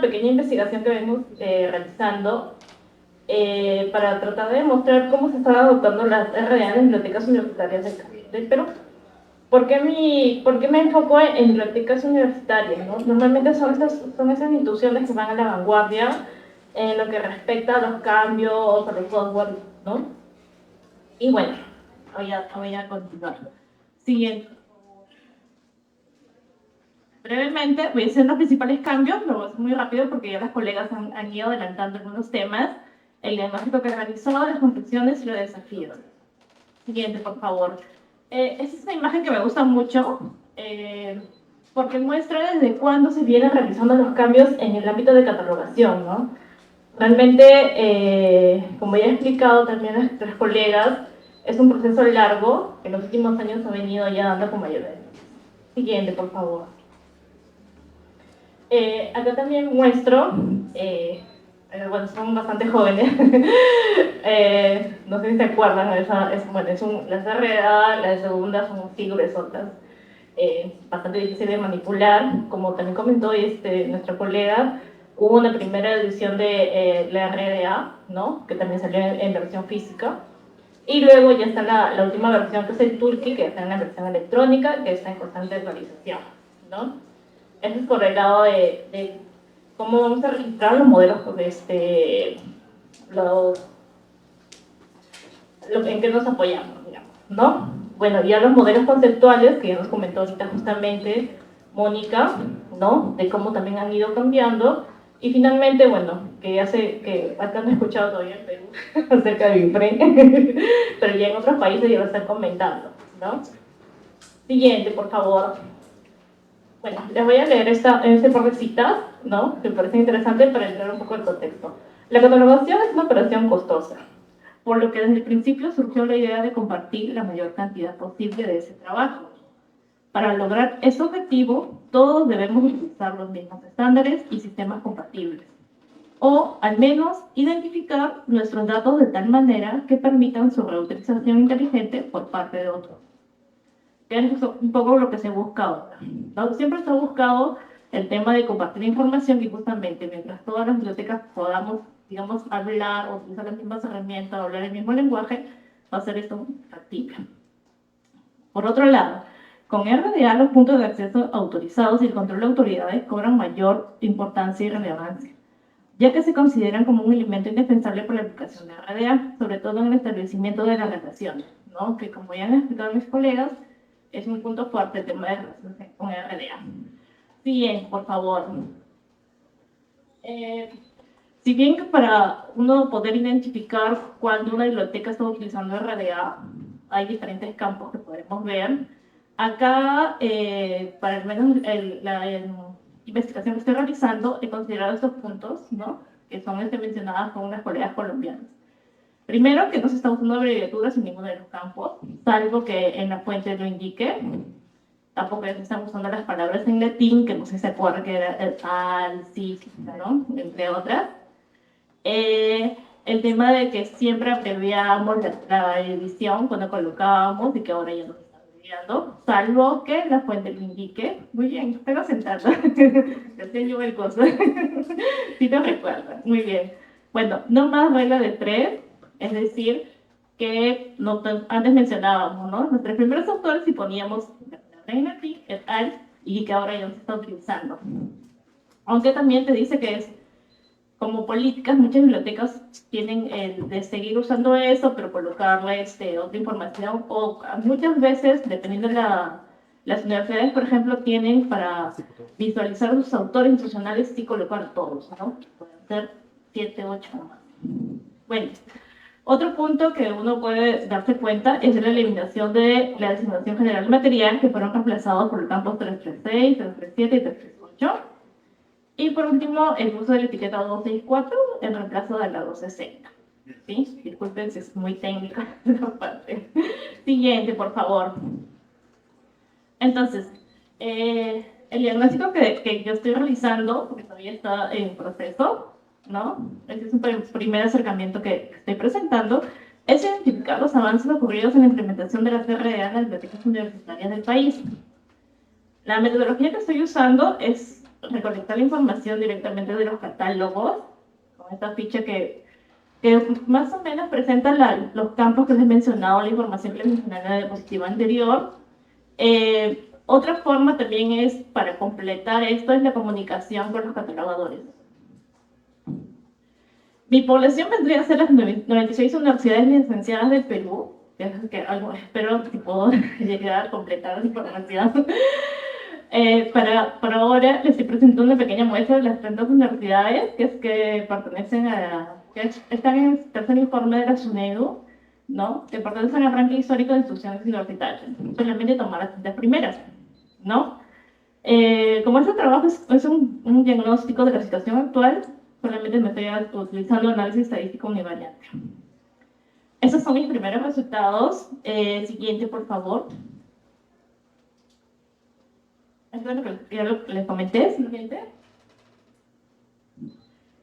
pequeña investigación que venimos realizando para tratar de demostrar cómo se están adoptando las RDA en las bibliotecas universitarias del Perú. ¿Por qué me enfoco en bibliotecas universitarias, ¿no? Normalmente son esas instituciones que van a la vanguardia en lo que respecta a los cambios, a los software, ¿no? Y bueno, voy a continuar. Siguiente. Brevemente voy a hacer los principales cambios, lo voy a hacer muy rápido porque ya las colegas han ido adelantando algunos temas, el diagnóstico que realizó, las conclusiones y los desafíos. Siguiente, por favor. Esta es una imagen que me gusta mucho porque muestra desde cuándo se vienen realizando los cambios en el ámbito de catalogación, ¿no? Realmente, como ya he explicado también a nuestros colegas, es un proceso largo que en los últimos años ha venido ya dando con mayor énfasis. Siguiente, por favor. Acá también muestro, bueno, son bastante jóvenes, no sé si se acuerdan, las RDA, las segundas son así gruesotas, bastante difícil de manipular, como también comentó nuestra colega, hubo una primera edición de la RDA, ¿no? Que también salió en versión física, y luego ya está la última versión que es el Toolkit, que está en la versión electrónica, que está en constante actualización, ¿no? Eso es por el lado de cómo vamos a registrar los modelos, en qué nos apoyamos, digamos, ¿no? Bueno, ya los modelos conceptuales, que ya nos comentó ahorita justamente Mónica, ¿no? De cómo también han ido cambiando. Y finalmente, bueno, que ya sé que acá no he escuchado todavía en Perú acerca de BIFRE, pero ya en otros países ya lo están comentando, ¿no? Siguiente, por favor. Bueno, les voy a leer este par de citas, ¿no? Que me parece interesante para entrar un poco en contexto. La catalogación es una operación costosa, por lo que desde el principio surgió la idea de compartir la mayor cantidad posible de ese trabajo. Para lograr ese objetivo, todos debemos utilizar los mismos estándares y sistemas compatibles, o al menos identificar nuestros datos de tal manera que permitan su reutilización inteligente por parte de otros. Que es un poco lo que se busca ahora, ¿no? Siempre se ha buscado el tema de compartir información y justamente mientras todas las bibliotecas podamos, digamos, hablar o utilizar las mismas herramientas o hablar el mismo lenguaje, va a ser esto factible. Por otro lado, con RDA los puntos de acceso autorizados y el control de autoridades cobran mayor importancia y relevancia, ya que se consideran como un elemento indispensable para la aplicación de RDA, sobre todo en el establecimiento de las relaciones, ¿no? Que como ya han explicado mis colegas, es un punto fuerte el tema de relaciones con RDA. Bien, por favor. Si bien que para uno poder identificar cuando una biblioteca está utilizando RDA, hay diferentes campos que podemos ver. Acá, para al menos la investigación que estoy realizando, he considerado estos puntos, ¿no? Que son mencionadas con unas colegas colombianas. Primero, que no se está usando abreviaturas en ninguno de los campos, salvo que en la fuente lo indique. Tampoco se están usando las palabras en latín, que no sé si se acuerdan que era el al, sí, ¿no? Entre otras. El tema de que siempre abreviamos la edición cuando colocábamos y que ahora ya no se está abreviando, salvo que la fuente lo indique. Muy bien, espero sentada. Te yo el coso. Si te recuerdas. Muy bien. Bueno, no más regla de 3, es decir, que antes mencionábamos, ¿no? Los 3 primeros autores y poníamos la palabra en latín, el al, y que ahora ya no se está utilizando. Aunque también te dice que es como políticas, muchas bibliotecas tienen el de seguir usando eso, pero colocarle otra información, o muchas veces, dependiendo de las universidades, por ejemplo, tienen para visualizar sus autores institucionales y colocar todos, ¿no? Pueden ser 7, 8 más. Bueno, otro punto que uno puede darse cuenta es la eliminación de la designación general de material, que fueron reemplazados por el campo 336, 337 y 338. Y por último, el uso de la etiqueta 264 en reemplazo de la 260. ¿Sí? Disculpen si es muy técnica esa parte. Siguiente, por favor. Entonces, el diagnóstico que yo estoy realizando, porque todavía está en proceso, ¿no? Este es un primer acercamiento que estoy presentando, es identificar los avances ocurridos en la implementación de las RDA en las bibliotecas universitarias del país. La metodología que estoy usando es recolectar la información directamente de los catálogos, con esta ficha que más o menos presenta los campos que les he mencionado, la información que les mencioné en la diapositiva anterior. Otra forma también es, para completar esto, es la comunicación con los catalogadores. Mi población vendría a ser las 96 universidades licenciadas del Perú, que algo espero que puedo llegar a completar la información. Para ahora les estoy presentando una pequeña muestra de las 30 universidades que pertenecen que están en el tercer informe de la SUNEDU, ¿no? Que pertenecen al ranking histórico de instituciones universitarias. Solamente tomar las 30 primeras, ¿no? Como este trabajo es un diagnóstico de la situación actual, solamente me estoy utilizando análisis estadístico univariante. Esos son mis primeros resultados. Siguiente, por favor. Esto es lo que ya les comenté, siguiente.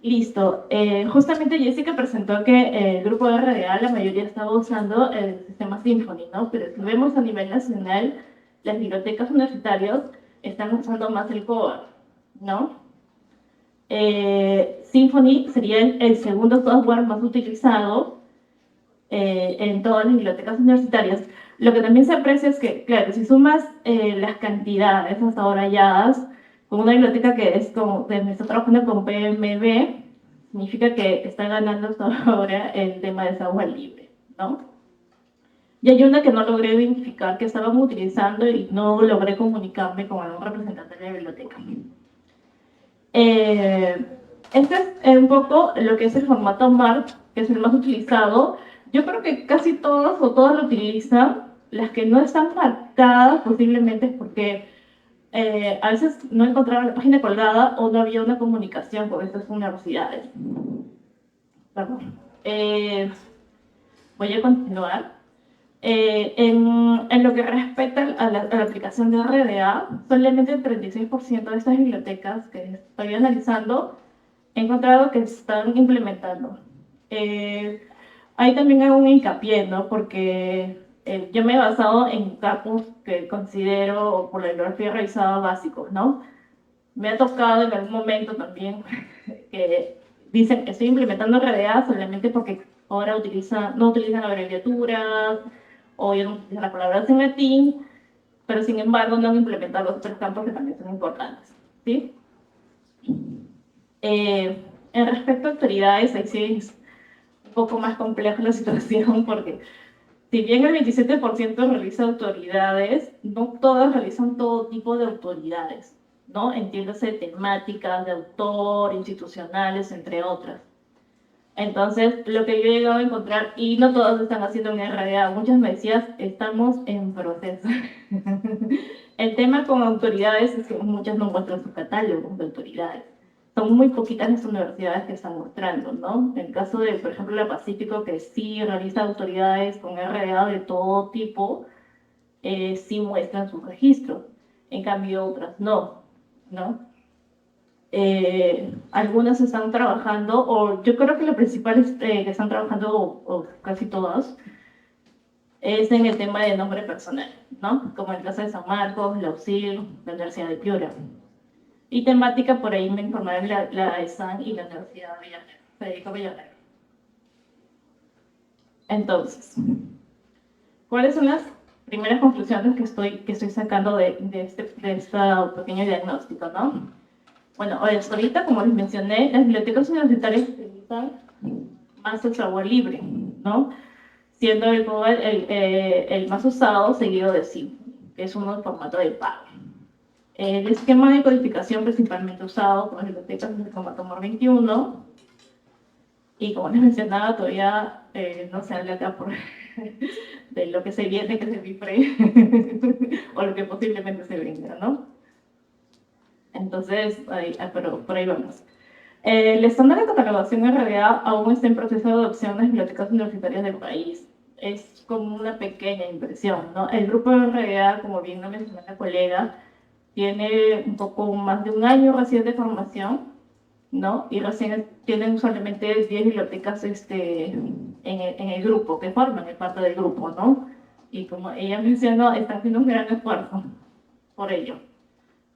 Listo. Justamente Jessica presentó que el grupo de RDA, la mayoría estaba usando el sistema Symfony, ¿no? Pero si vemos a nivel nacional, las bibliotecas universitarias están usando más el COA, ¿no? Symfony sería el segundo software más utilizado en todas las bibliotecas universitarias. Lo que también se aprecia es que, claro, si sumas las cantidades hasta ahora halladas con una biblioteca que es como, está trabajando con PMB, significa que está ganando hasta ahora el tema de software libre, ¿no? y hay una que no logré identificar que estaban utilizando y no logré comunicarme con algún representante de la biblioteca. Este es un poco lo que es el formato MARC, que es el más utilizado. Yo creo que casi todos o todas lo utilizan. Las que no están marcadas posiblemente es porque a veces no encontraba la página colgada o no había una comunicación con estas universidades. Perdón. Voy a continuar. En lo que respecta a la aplicación de RDA, solamente el 36% de estas bibliotecas que estoy analizando he encontrado que están implementando. Ahí también hago un hincapié, ¿no? Porque yo me he basado en campus que considero, por la bibliografía revisada, básicos, ¿no? Me ha tocado en algún momento también que dicen que estoy implementando RDA solamente porque ahora no utilizan abreviaturas o ya no utilizan las palabras en latín, pero sin embargo no han implementado los otros campos que también son importantes, ¿sí? En respecto a autoridades, ahí sí es un poco más compleja la situación porque si bien el 27% realiza autoridades, no todas realizan todo tipo de autoridades, ¿no? Entiéndase temáticas, de autor, institucionales, entre otras. Entonces, lo que yo he llegado a encontrar, y no todos están haciendo en RDA, muchas me decías, estamos en proceso. El tema con autoridades es que muchas no muestran su catálogo de autoridades. Son muy poquitas las universidades que están mostrando, ¿no? En el caso de, por ejemplo, la Pacífico, que sí realiza autoridades con RDA de todo tipo, sí muestran sus registros. En cambio, otras no, ¿no? Algunas están trabajando, o yo creo que las principales que están trabajando, o casi todas, es en el tema de nombre personal, ¿no? Como el caso de San Marcos, la UCIL, la Universidad de Piura. Y temática, por ahí me informaron la ESAN y la Universidad Federico Villarreal. Entonces, ¿cuáles son las primeras conclusiones que estoy sacando de este pequeño diagnóstico, ¿no? Bueno, ahorita, como les mencioné, las bibliotecas universitarias utilizan más el software libre, ¿no? Siendo el Google el más usado, seguido de Symfony, que es uno en formato de pago. El esquema de codificación principalmente usado por las bibliotecas es el formato MOR 21, y como les mencionaba, todavía no se habla acá de lo que se viene, que se bifre, o lo que posiblemente se venga, ¿no? Entonces, pero por ahí vamos. El estándar de catalogación RDA aún está en proceso de adopción en las bibliotecas universitarias del país. Es como una pequeña inversión, ¿no? El grupo de RDA, como bien lo mencionó la colega, tiene un poco más de un año recién de formación, ¿no? Y recién tienen solamente 10 bibliotecas en el grupo, que forman parte del grupo, ¿no? Y como ella mencionó, están haciendo un gran esfuerzo por ello.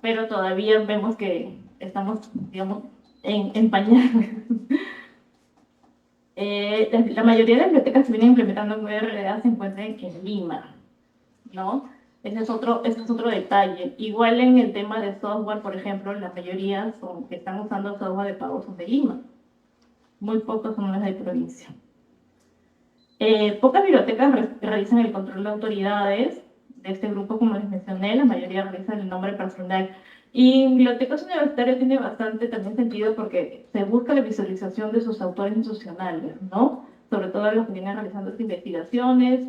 Pero todavía vemos que estamos, digamos, en pañales. La mayoría de las bibliotecas que vienen implementando en RDA se encuentran en Lima, ¿no? Ese es otro detalle. Igual en el tema de software, por ejemplo, la mayoría que están usando software de pago son de Lima. Muy pocos son las de provincia. Pocas bibliotecas realizan el control de autoridades de este grupo, como les mencioné, la mayoría realizan el nombre personal. Y en bibliotecas universitarias tiene bastante también sentido porque se busca la visualización de sus autores institucionales, ¿no? Sobre todo los que vienen realizando estas investigaciones,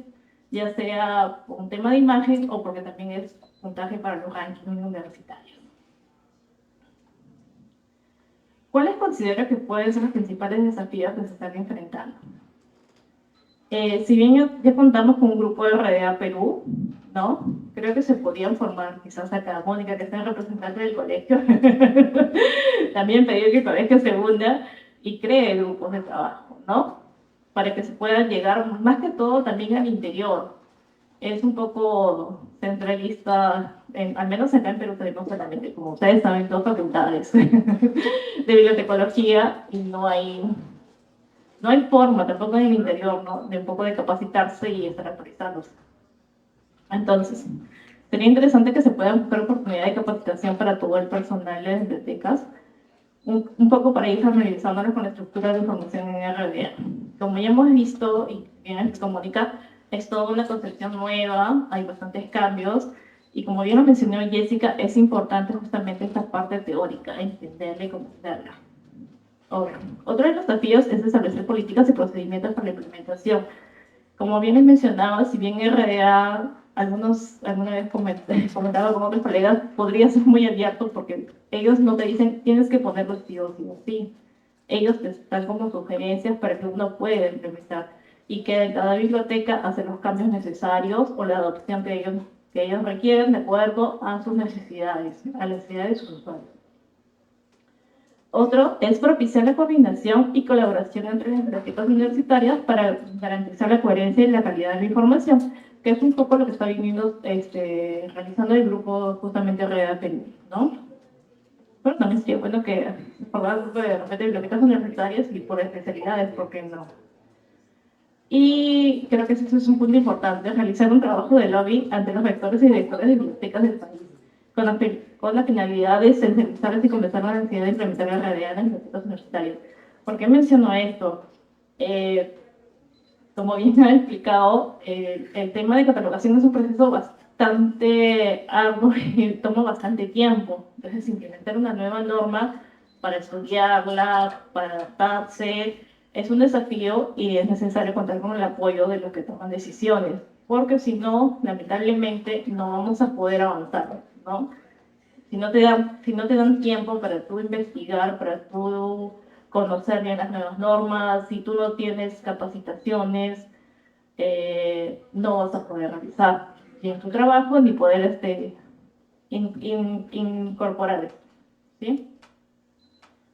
ya sea por un tema de imagen o porque también es puntaje para los rankings universitarios. ¿Cuáles considero que pueden ser los principales desafíos que se están enfrentando? Si bien ya contamos con un grupo de RDA Perú, ¿no? Creo que se podían formar, quizás acá Mónica, que es el representante del colegio, también pedir que el colegio se hunda y cree grupos de trabajo, ¿no? Para que se puedan llegar, más que todo, también al interior. Es un poco centralista, al menos acá en Perú tenemos solamente, como ustedes saben, 2 facultades de bibliotecología y no hay forma, tampoco en el interior, ¿no? De un poco de capacitarse y estar actualizándose. Entonces, sería interesante que se puedan buscar oportunidades de capacitación para todo el personal de las bibliotecas, un poco para ir familiarizándonos con la estructura de información en RDA. Como ya hemos visto, y bien explicó Mónica, es toda una concepción nueva, hay bastantes cambios, y como bien lo mencionó Jessica, es importante justamente esta parte teórica, entenderla y comprenderla. Ahora, otro de los desafíos es establecer políticas y procedimientos para la implementación. Como bien les mencionaba, si bien RDA, alguna vez comentaba con otros colegas, podría ser muy abierto porque ellos no te dicen tienes que ponerlo sí o sí o sí. Ellos te dan como sugerencias para que uno pueda implementar y que en cada biblioteca hace los cambios necesarios o la adopción que ellos requieren de acuerdo a sus necesidades, a las necesidades de sus usuarios. Otro es propiciar la coordinación y colaboración entre las bibliotecas universitarias para garantizar la coherencia y la calidad de la información, que es un poco lo que está viniendo realizando el grupo justamente RDA Perú, ¿no? Bueno, también sería bueno que formara un grupo de repente bibliotecas universitarias y por especialidades, ¿por qué no? Y creo que eso es un punto importante, realizar un trabajo de lobby ante los rectores y directores de bibliotecas del país, con la finalidad de sensibilizarles y convencer la necesidad de implementar la realidad en las bibliotecas universitarias. ¿Por qué menciono esto? Como bien ha explicado, el tema de catalogación es un proceso bastante arduo y toma bastante tiempo. Entonces, implementar una nueva norma para estudiarla, para adaptarse, es un desafío y es necesario contar con el apoyo de los que toman decisiones, porque si no, lamentablemente, no vamos a poder avanzar, ¿no? Si no te dan tiempo para tú investigar, para tú conocer bien las nuevas normas, si tú no tienes capacitaciones, no vas a poder realizar bien tu trabajo ni poder incorporar esto, ¿sí?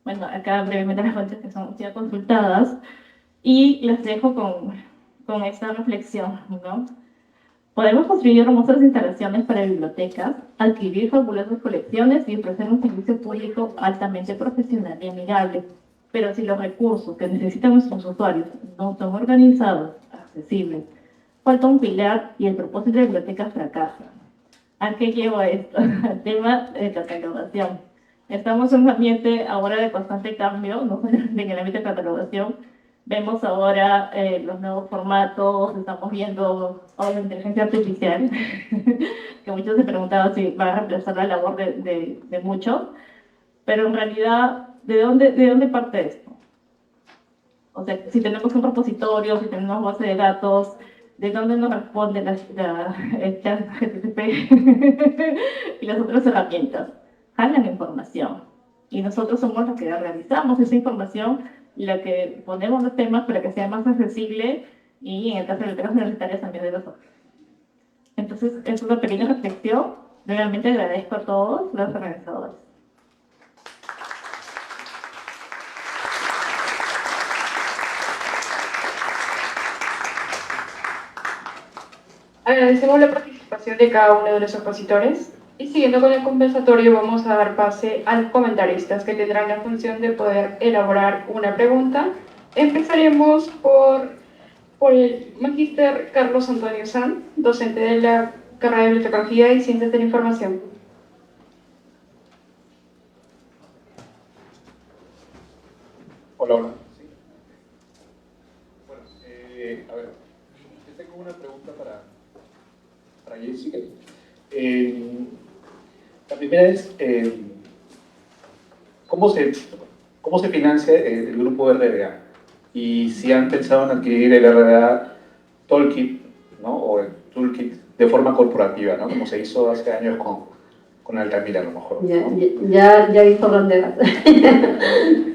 Bueno, acá brevemente las fuentes que son ya consultadas y les dejo con esta reflexión, ¿no? Podemos construir hermosas instalaciones para bibliotecas, adquirir fabulosas colecciones y ofrecer un servicio público altamente profesional y amigable. Pero si los recursos que necesitan nuestros usuarios no son organizados, accesibles, falta un pilar y el propósito de la biblioteca fracasa. ¿A qué lleva esto? Al tema de catalogación. Estamos en un ambiente ahora de constante cambio, no solamente en el ámbito de catalogación. Vemos ahora los nuevos formatos, estamos viendo ahora la inteligencia artificial, que muchos se preguntaban si va a reemplazar la labor de muchos, pero en realidad, ¿de dónde parte esto? O sea, si tenemos un repositorio, si tenemos base de datos, ¿de dónde nos responde el chat GTP y las otras herramientas? Jalan información. Y nosotros somos los que realizamos esa información y la que ponemos los temas para que sea más accesible y en el caso de bibliotecas universitarias también de los otros. Entonces, es una pequeña reflexión. Realmente agradezco a todos los organizadores. Agradecemos la participación de cada uno de los expositores y siguiendo con el conversatorio vamos a dar pase a los comentaristas que tendrán la función de poder elaborar una pregunta. Empezaremos por el magíster Carlos Antonio San, docente de la carrera de Bibliotecología y Ciencias de la Información. Hola, hola. ¿Sí? Bueno, a ver, yo tengo una pregunta para Jessica. La primera es, ¿cómo se financia el grupo RDA? Y si han pensado en adquirir el RDA Toolkit, ¿no? O el Toolkit de forma corporativa, ¿no? Como se hizo hace años con Altamira, a lo mejor, ¿no? Ya vi por dónde vas.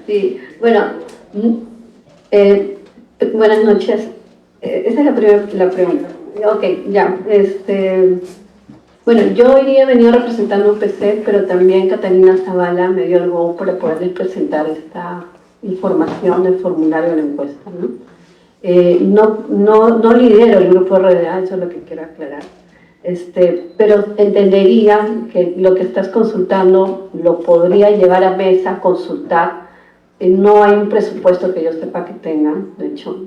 Sí, bueno, buenas noches. Esa es la pregunta. Ok, ya. Bueno, yo hoy día venía representando un PC, pero también Catalina Zavala me dio el go para poderles presentar esta información del formulario de la encuesta, ¿no? No lidero el grupo RDA, eso es lo que quiero aclarar. Pero entendería que lo que estás consultando lo podría llevar a mesa, consultar. No hay un presupuesto que yo sepa que tengan, de hecho,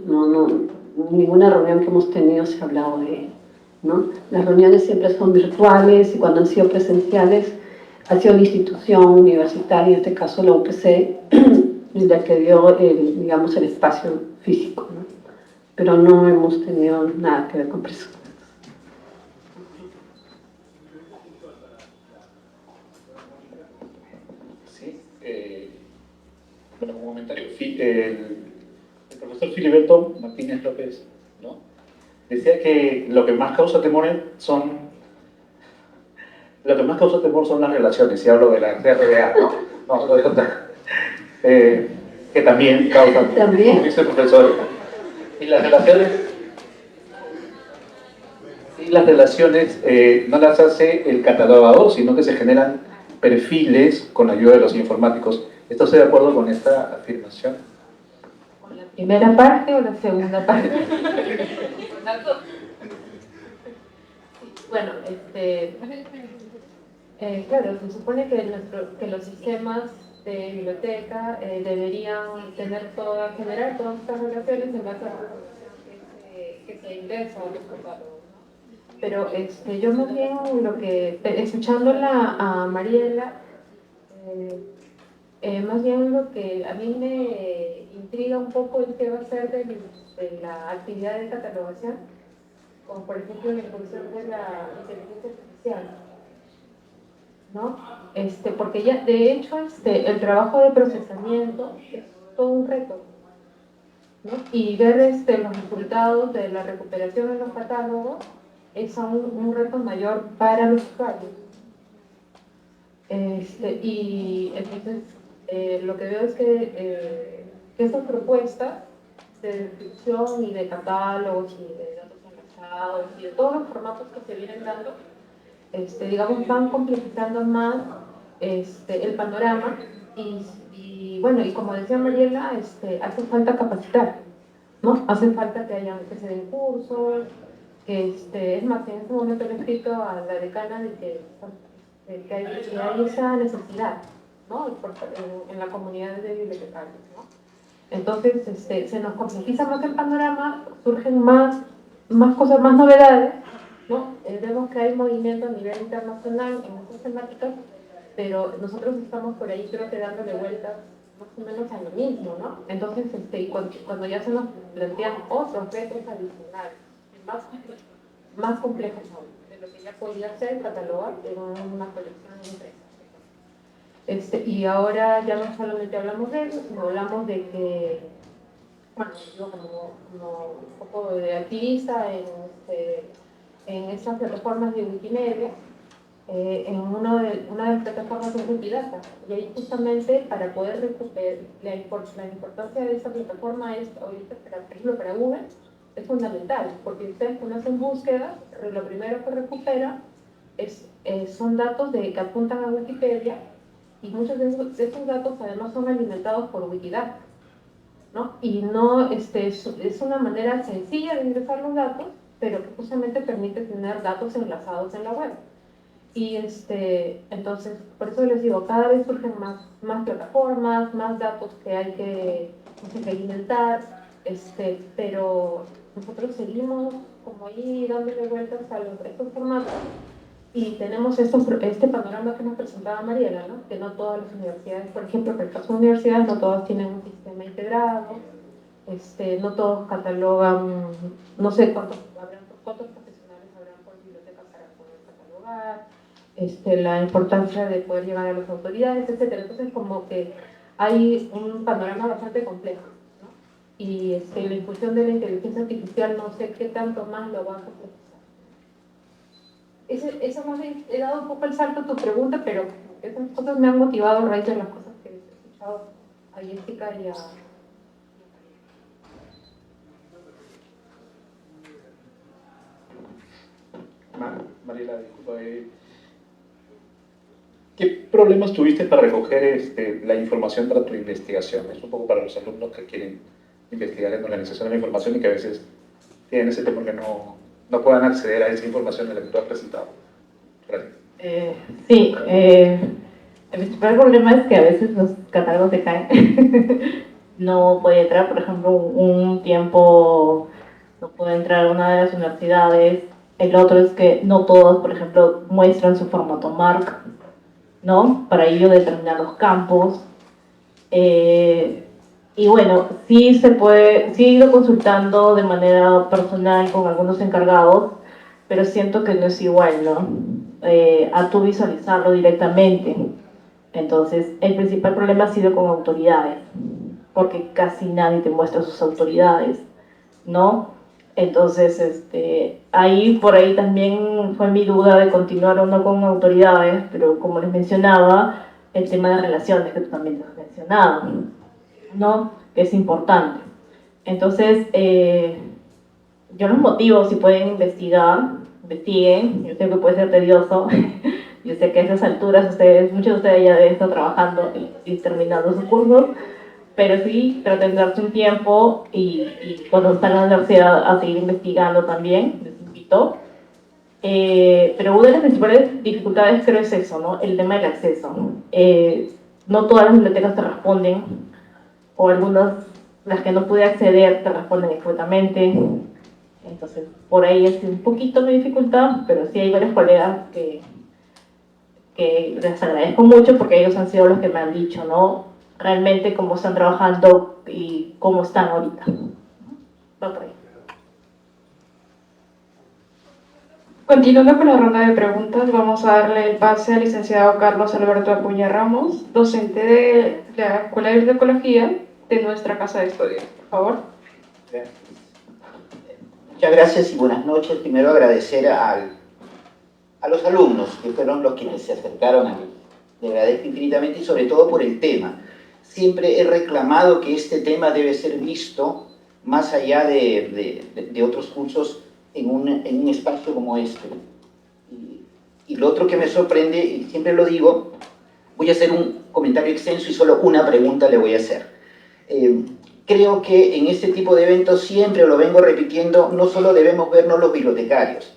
ninguna reunión que hemos tenido se ha hablado de ello, ¿no? Las reuniones siempre son virtuales y cuando han sido presenciales ha sido la institución universitaria, en este caso la UPC, la que dio el espacio físico, ¿no? pero no hemos tenido nada que ver con presupuestos. Sí, bueno, como comentario, el profesor Filiberto Martínez López, ¿no?, decía que lo que más causa temor son las relaciones, y hablo de la RDA, ¿no? No, de otra, que también causan, ¿También? dice el profesor. Y las relaciones no las hace el catalogador, sino que se generan perfiles con ayuda de los informáticos. ¿Estás de acuerdo con esta afirmación? ¿La primera parte o la segunda parte? Bueno, claro, se supone que los sistemas de biblioteca deberían generar todas estas relaciones en base a la información que se ingresa a los catálogos, ¿no? Pero yo más bien escuchándola a Mariela, más bien lo que a mí me intriga un poco es qué va a ser de la actividad de catalogación, como por ejemplo la inclusión de la inteligencia artificial, ¿no? Porque ya, de hecho, el trabajo de procesamiento es todo un reto, ¿no? Y ver los resultados de la recuperación de los catálogos es aún un reto mayor para los usuarios. Y entonces, lo que veo es que estas propuestas de descripción y de catálogos y de datos enlazados y de todos los formatos que se vienen dando, digamos, van complejizando más el panorama y bueno, y como decía Mariela, hace falta capacitar, ¿no? Hace falta que se den cursos, es más, en este momento le he escrito a la decana de que hay esa necesidad, ¿no? En la comunidad de bibliotecarios, ¿no? Entonces, se nos complejiza más el panorama, surgen más cosas, más novedades, ¿no? Vemos que hay movimiento a nivel internacional en estas temáticas, pero nosotros estamos por ahí, creo que dándole vueltas más o menos a lo mismo, ¿no? Entonces, cuando ya se nos plantean otros retos adicionales, más complejos aún, de lo que ya podía ser catalogar en una colección impresa. Y ahora ya no solamente hablamos de eso, sino hablamos de que, bueno, yo como un poco de activista en estas plataformas de Wikimedia, en una de las plataformas de Wikidata, y ahí justamente para poder recuperar la importancia de esa plataforma es ahorita, por ejemplo, para Google, es fundamental, porque ustedes cuando hacen búsquedas, lo primero que recupera son datos que apuntan a Wikipedia, y muchos de esos datos además son alimentados por Wikidata, ¿no? Y no, es una manera sencilla de ingresar los datos, pero que justamente permite tener datos enlazados en la web. Y entonces, por eso les digo, cada vez surgen más plataformas, más datos que hay que alimentar, pero nosotros seguimos como ahí dándole vueltas a estos formatos y tenemos este panorama que nos presentaba Mariela, ¿no? Que no todas las universidades, por ejemplo, que las universidades no todas tienen un sistema integrado, no todos catalogan, no sé cuántos profesionales habrán por biblioteca para poder catalogar, la importancia de poder llegar a las autoridades, etc. Entonces, como que hay un panorama bastante complejo, ¿no? Y la inclusión de la inteligencia artificial, no sé qué tanto más lo va a complejizar. Eso más bien, he dado un poco el salto a tu pregunta, pero esas cosas me han motivado a raíz de las cosas que he escuchado a Jessica y a... Mariela, disculpa. ¿Qué problemas tuviste para recoger la información para tu investigación? Es un poco para los alumnos que quieren investigar en organización de la información y que a veces tienen ese temor que no puedan acceder a esa información de la que tú has presentado. Gracias. Sí, el principal problema es que a veces los catálogos se caen. No puede entrar, por ejemplo, un tiempo no puede entrar a una de las universidades. El otro es que no todos, por ejemplo, muestran su formato MARC, ¿no? Para ello determinar los campos. Y bueno, sí se puede, sí he ido consultando de manera personal con algunos encargados, pero siento que no es igual, ¿no? A tú visualizarlo directamente. Entonces, el principal problema ha sido con autoridades, porque casi nadie te muestra sus autoridades, ¿no? Entonces, ahí por ahí también fue mi duda de continuar o no con autoridades, pero como les mencionaba, el tema de relaciones que tú también has mencionado, ¿no? Que es importante. Entonces, yo los motivo, si pueden investigar, investiguen. Yo sé que puede ser tedioso. Yo sé que a esas alturas muchos de ustedes ya deben estar trabajando y terminando sus cursos, pero sí traten de darse un tiempo y cuando están en la universidad a seguir investigando también, les invito. Pero una de las principales dificultades creo es eso, ¿no? El tema del acceso. No todas las bibliotecas te responden, o algunas, las que no pude acceder, te responden escuetamente. Entonces, por ahí es un poquito mi dificultad, pero sí hay varios colegas que les agradezco mucho porque ellos han sido los que me han dicho, ¿no? Realmente cómo están trabajando y cómo están ahorita. Va por ahí. Continuando con la ronda de preguntas, vamos a darle el pase al licenciado Carlos Alberto Acuña Ramos, docente de la Escuela de Bibliotecología de nuestra casa de estudios. Por favor. Muchas gracias y buenas noches. Primero agradecer a los alumnos, que fueron los quienes se acercaron a mí. Le agradezco infinitamente y sobre todo por el tema. Siempre he reclamado que este tema debe ser visto más allá de otros cursos en un espacio como este. Y lo otro que me sorprende, y siempre lo digo, voy a hacer un comentario extenso y solo una pregunta le voy a hacer. Creo que en este tipo de eventos, siempre lo vengo repitiendo, no solo debemos vernos los bibliotecarios.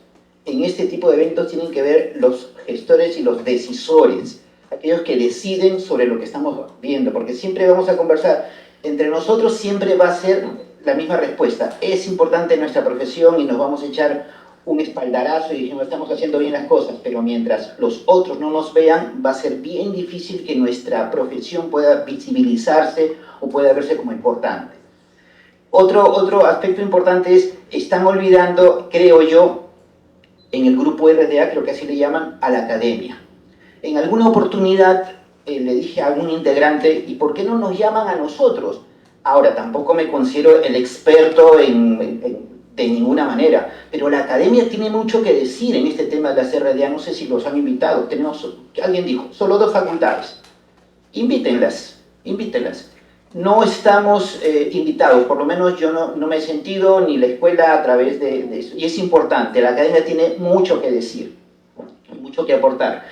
En este tipo de eventos tienen que ver los gestores y los decisores, aquellos que deciden sobre lo que estamos viendo, porque siempre vamos a conversar. Entre nosotros siempre va a ser la misma respuesta. Es importante nuestra profesión y nos vamos a echar un espaldarazo y decimos estamos haciendo bien las cosas, pero mientras los otros no nos vean, va a ser bien difícil que nuestra profesión pueda visibilizarse o pueda verse como importante. Otro aspecto importante es, están olvidando, creo yo, en el grupo RDA, creo que así le llaman, a la academia. En alguna oportunidad le dije a algún integrante, ¿y por qué no nos llaman a nosotros? Ahora, tampoco me considero el experto de ninguna manera, pero la academia tiene mucho que decir en este tema de las RDA, no sé si los han invitado, alguien dijo, solo 2 facultades, invítenlas. No estamos invitados, por lo menos yo no me he sentido, ni la escuela a través de eso, y es importante, la academia tiene mucho que decir, mucho que aportar.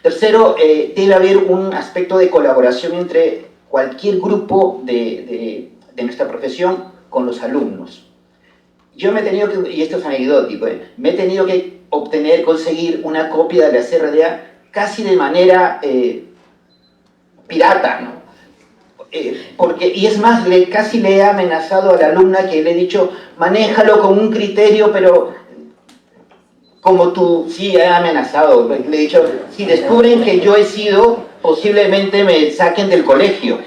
Tercero, debe haber un aspecto de colaboración entre cualquier grupo de nuestra profesión con los alumnos. Yo me he tenido que, y esto es anecdótico, me he tenido que conseguir una copia de la CRDA casi de manera pirata, ¿no? Y es más, casi le he amenazado a la alumna que le he dicho, manéjalo con un criterio, pero como tú, sí, he amenazado, le he dicho, si descubren que yo he sido, posiblemente me saquen del colegio.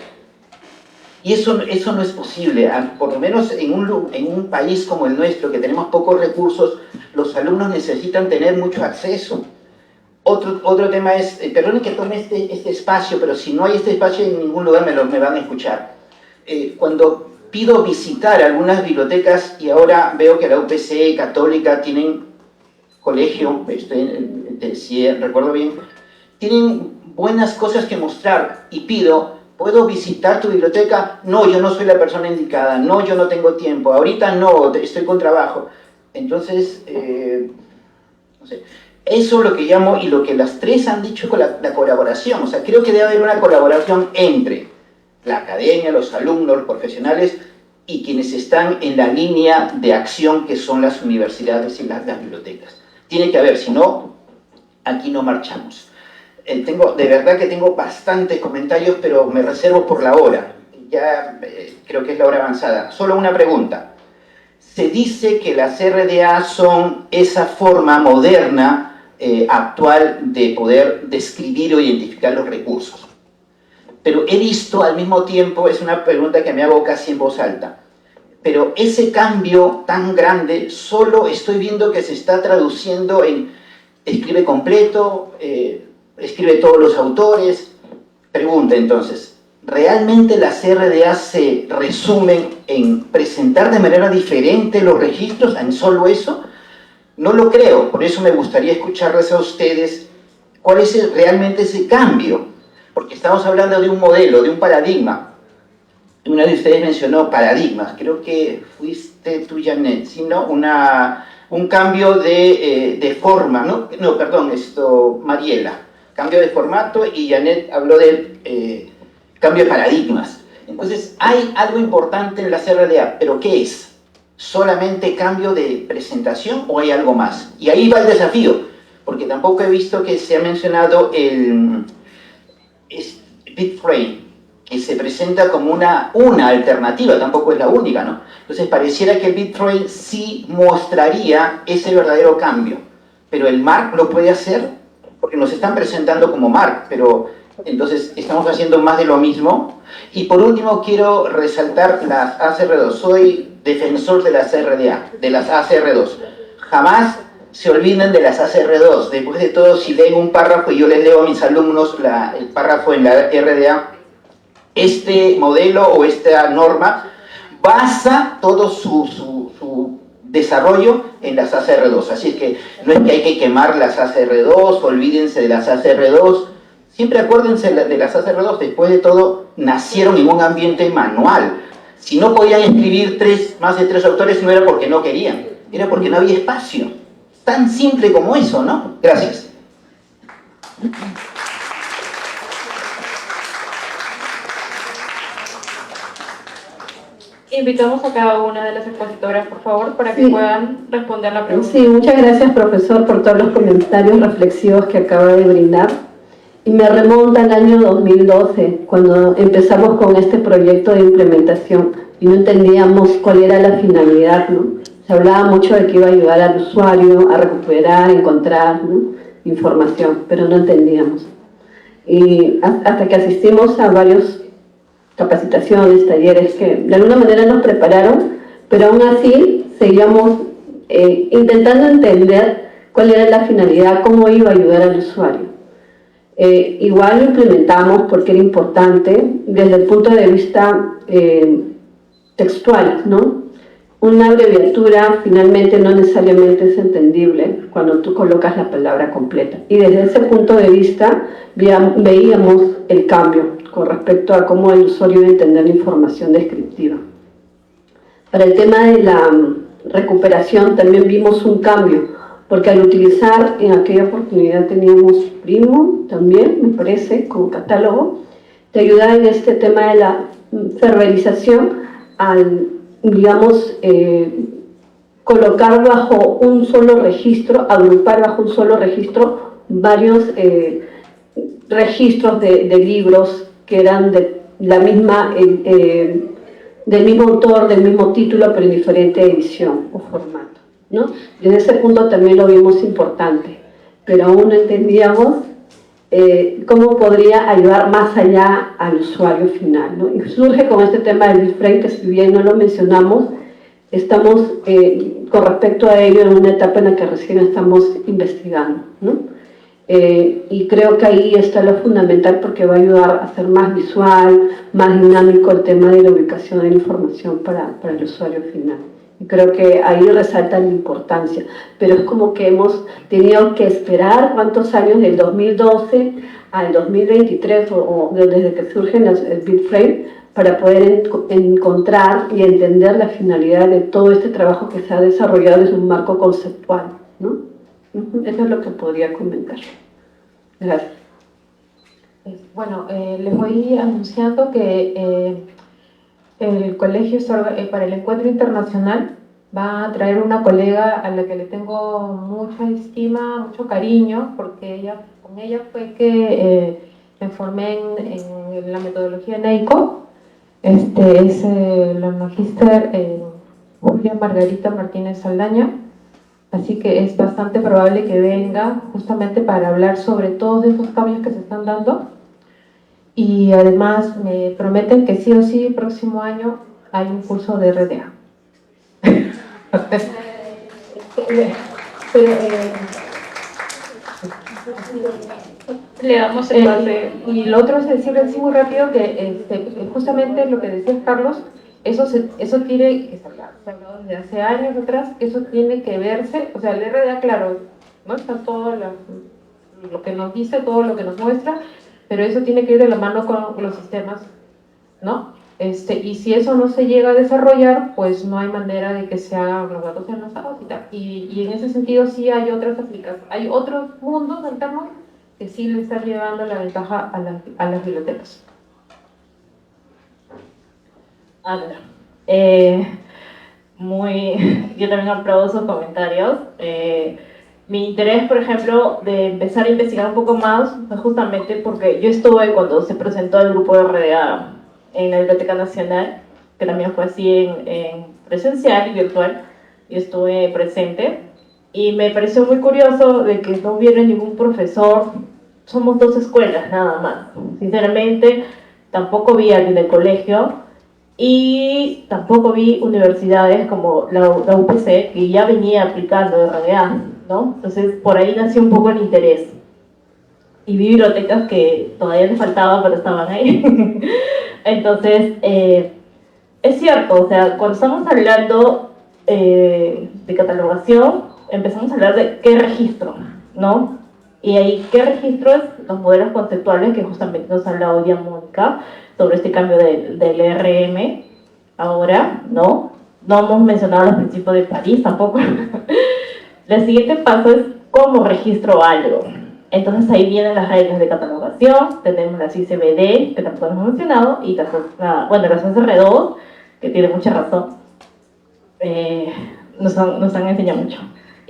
Y eso no es posible, por lo menos en un país como el nuestro, que tenemos pocos recursos, los alumnos necesitan tener mucho acceso. Otro tema es, perdonen que tome este espacio, pero si no hay este espacio en ningún lugar me van a escuchar. Cuando pido visitar algunas bibliotecas, y ahora veo que la UPC Católica tienen colegio, si recuerdo bien, tienen buenas cosas que mostrar, y pido, ¿puedo visitar tu biblioteca? No, yo no soy la persona indicada, no, yo no tengo tiempo, ahorita no, estoy con trabajo. Entonces, no sé, eso es lo que llamo, y lo que las 3 han dicho con la colaboración, o sea, creo que debe haber una colaboración entre la academia, los alumnos, los profesionales, y quienes están en la línea de acción que son las universidades y las bibliotecas. Tiene que haber, si no, aquí no marchamos. De verdad que tengo bastantes comentarios, pero me reservo por la hora. Ya creo que es la hora avanzada. Solo una pregunta. Se dice que las RDA son esa forma moderna, actual, de poder describir o identificar los recursos. pero he visto al mismo tiempo, es una pregunta que me hago casi en voz alta, pero ese cambio tan grande solo estoy viendo que se está traduciendo en escribe completo, escribe todos los autores. Pregunta entonces, ¿realmente las RDA se resumen en presentar de manera diferente los registros en solo eso? No lo creo, por eso me gustaría escucharles a ustedes cuál es realmente ese cambio, porque estamos hablando de un modelo, de un paradigma. Una de ustedes mencionó paradigmas, creo que fuiste tú, Janet, sino un cambio de forma, ¿no? No, perdón, Mariela, cambio de formato, y Janet habló de cambio de paradigmas. Entonces, hay algo importante en la RDA, pero ¿qué es? ¿Solamente cambio de presentación o hay algo más? Y ahí va el desafío, porque tampoco he visto que se ha mencionado el bitframe, que se presenta como una alternativa, tampoco es la única, ¿no? Entonces pareciera que el bitframe sí mostraría ese verdadero cambio, pero el MARC lo puede hacer, porque nos están presentando como MARC, pero entonces estamos haciendo más de lo mismo. Y por último quiero resaltar las ACR2, soy defensor de las RDA, de las ACR2. Jamás se olviden de las ACR2. Después de todo, si leen un párrafo, y yo les leo a mis alumnos el párrafo en la RDA, este modelo o esta norma basa todo su desarrollo en las ACR2. Así es que no es que hay que quemar las ACR2, olvídense de las ACR2. Siempre acuérdense de las ACR2, después de todo, nacieron en un ambiente manual. Si no podían escribir más de 3 autores, no era porque no querían, era porque no había espacio. Tan simple como eso, ¿no? Gracias. Invitamos a cada una de las expositoras, por favor, para que puedan responder la pregunta. Sí, muchas gracias, profesor, por todos los comentarios reflexivos que acaba de brindar. Y me remonta al año 2012, cuando empezamos con este proyecto de implementación y no entendíamos cuál era la finalidad, ¿no? Se hablaba mucho de que iba a ayudar al usuario a recuperar, encontrar, ¿no?, información, pero no entendíamos. Y hasta que asistimos a varios capacitaciones, talleres que de alguna manera nos prepararon, pero aún así seguíamos intentando entender cuál era la finalidad, cómo iba a ayudar al usuario. Igual lo implementamos porque era importante desde el punto de vista textual, ¿no? Una abreviatura finalmente no necesariamente es entendible cuando tú colocas la palabra completa. Y desde ese punto de vista veíamos el cambio con respecto a cómo el usuario iba a entender la información descriptiva. Para el tema de la recuperación también vimos un cambio, porque al utilizar, en aquella oportunidad teníamos Primo también, me parece, como catálogo, te ayuda en este tema de la serverización al, digamos, colocar bajo un solo registro, agrupar bajo un solo registro varios registros de libros que eran de la misma, del mismo autor, del mismo título, pero en diferente edición o formato, ¿no? Desde ese punto también lo vimos importante, pero aún no entendíamos cómo podría ayudar más allá al usuario final, ¿no? Y surge con este tema del bitframe, que si bien no lo mencionamos, estamos con respecto a ello en una etapa en la que recién estamos investigando, ¿no? Y creo que ahí está lo fundamental, porque va a ayudar a hacer más visual, más dinámico el tema de la ubicación de la información para el usuario final. Y creo que ahí resalta la importancia, pero es como que hemos tenido que esperar cuántos años, del 2012 al 2023 o desde que surgen el bitframe, para poder encontrar y entender la finalidad de todo este trabajo que se ha desarrollado desde un marco conceptual, ¿no? Eso es lo que podría comentar. Gracias. Bueno, les voy anunciando que el Colegio para el Encuentro Internacional va a traer una colega a la que le tengo mucha estima, mucho cariño, porque con ella fue que me formé en la metodología NEICO. Es la magíster Julia Margarita Martínez Saldaña. Así que es bastante probable que venga justamente para hablar sobre todos esos cambios que se están dando. y además me prometen que sí o sí el próximo año hay un curso de RDA. Pero, Le damos el pase. y lo otro es decirle así muy rápido que justamente lo que decía Carlos, eso tiene, se ha hablado desde hace años atrás, eso tiene que verse, o sea, el RDA, claro, ¿no? Está todo lo que nos dice, todo lo que nos muestra, pero eso tiene que ir de la mano con los sistemas, ¿no? Y si eso no se llega a desarrollar, pues no hay manera de que los datos sean lanzados y tal. Y en ese sentido sí hay otras aplicaciones, hay otros mundos alternos que sí le están llevando la ventaja a las bibliotecas. Yo también aplaudo sus comentarios. Mi interés, por ejemplo, de empezar a investigar un poco más fue justamente porque yo estuve cuando se presentó el grupo de RDA en la Biblioteca Nacional, que también fue así en presencial y virtual. Yo estuve presente y me pareció muy curioso de que no hubiera ningún profesor. Somos 2 escuelas nada más. Sinceramente, tampoco vi a alguien del colegio y tampoco vi universidades como la UPC, que ya venía aplicando RDA, ¿no? Entonces, por ahí nació un poco el interés. Y vi bibliotecas que todavía les faltaba, pero estaban ahí. Entonces, es cierto, o sea, cuando estamos hablando de catalogación, empezamos a hablar de qué registro, ¿no? Y ahí, ¿qué registro es? Los modelos conceptuales que justamente nos ha hablado hoy día Mónica sobre este cambio del ERM. Ahora, ¿no? No hemos mencionado los principios de París tampoco. El siguiente paso es cómo registro algo. Entonces ahí vienen las reglas de catalogación, tenemos las ICBD, que tampoco hemos mencionado, y las SR2, que tiene mucha razón. Nos han enseñado mucho.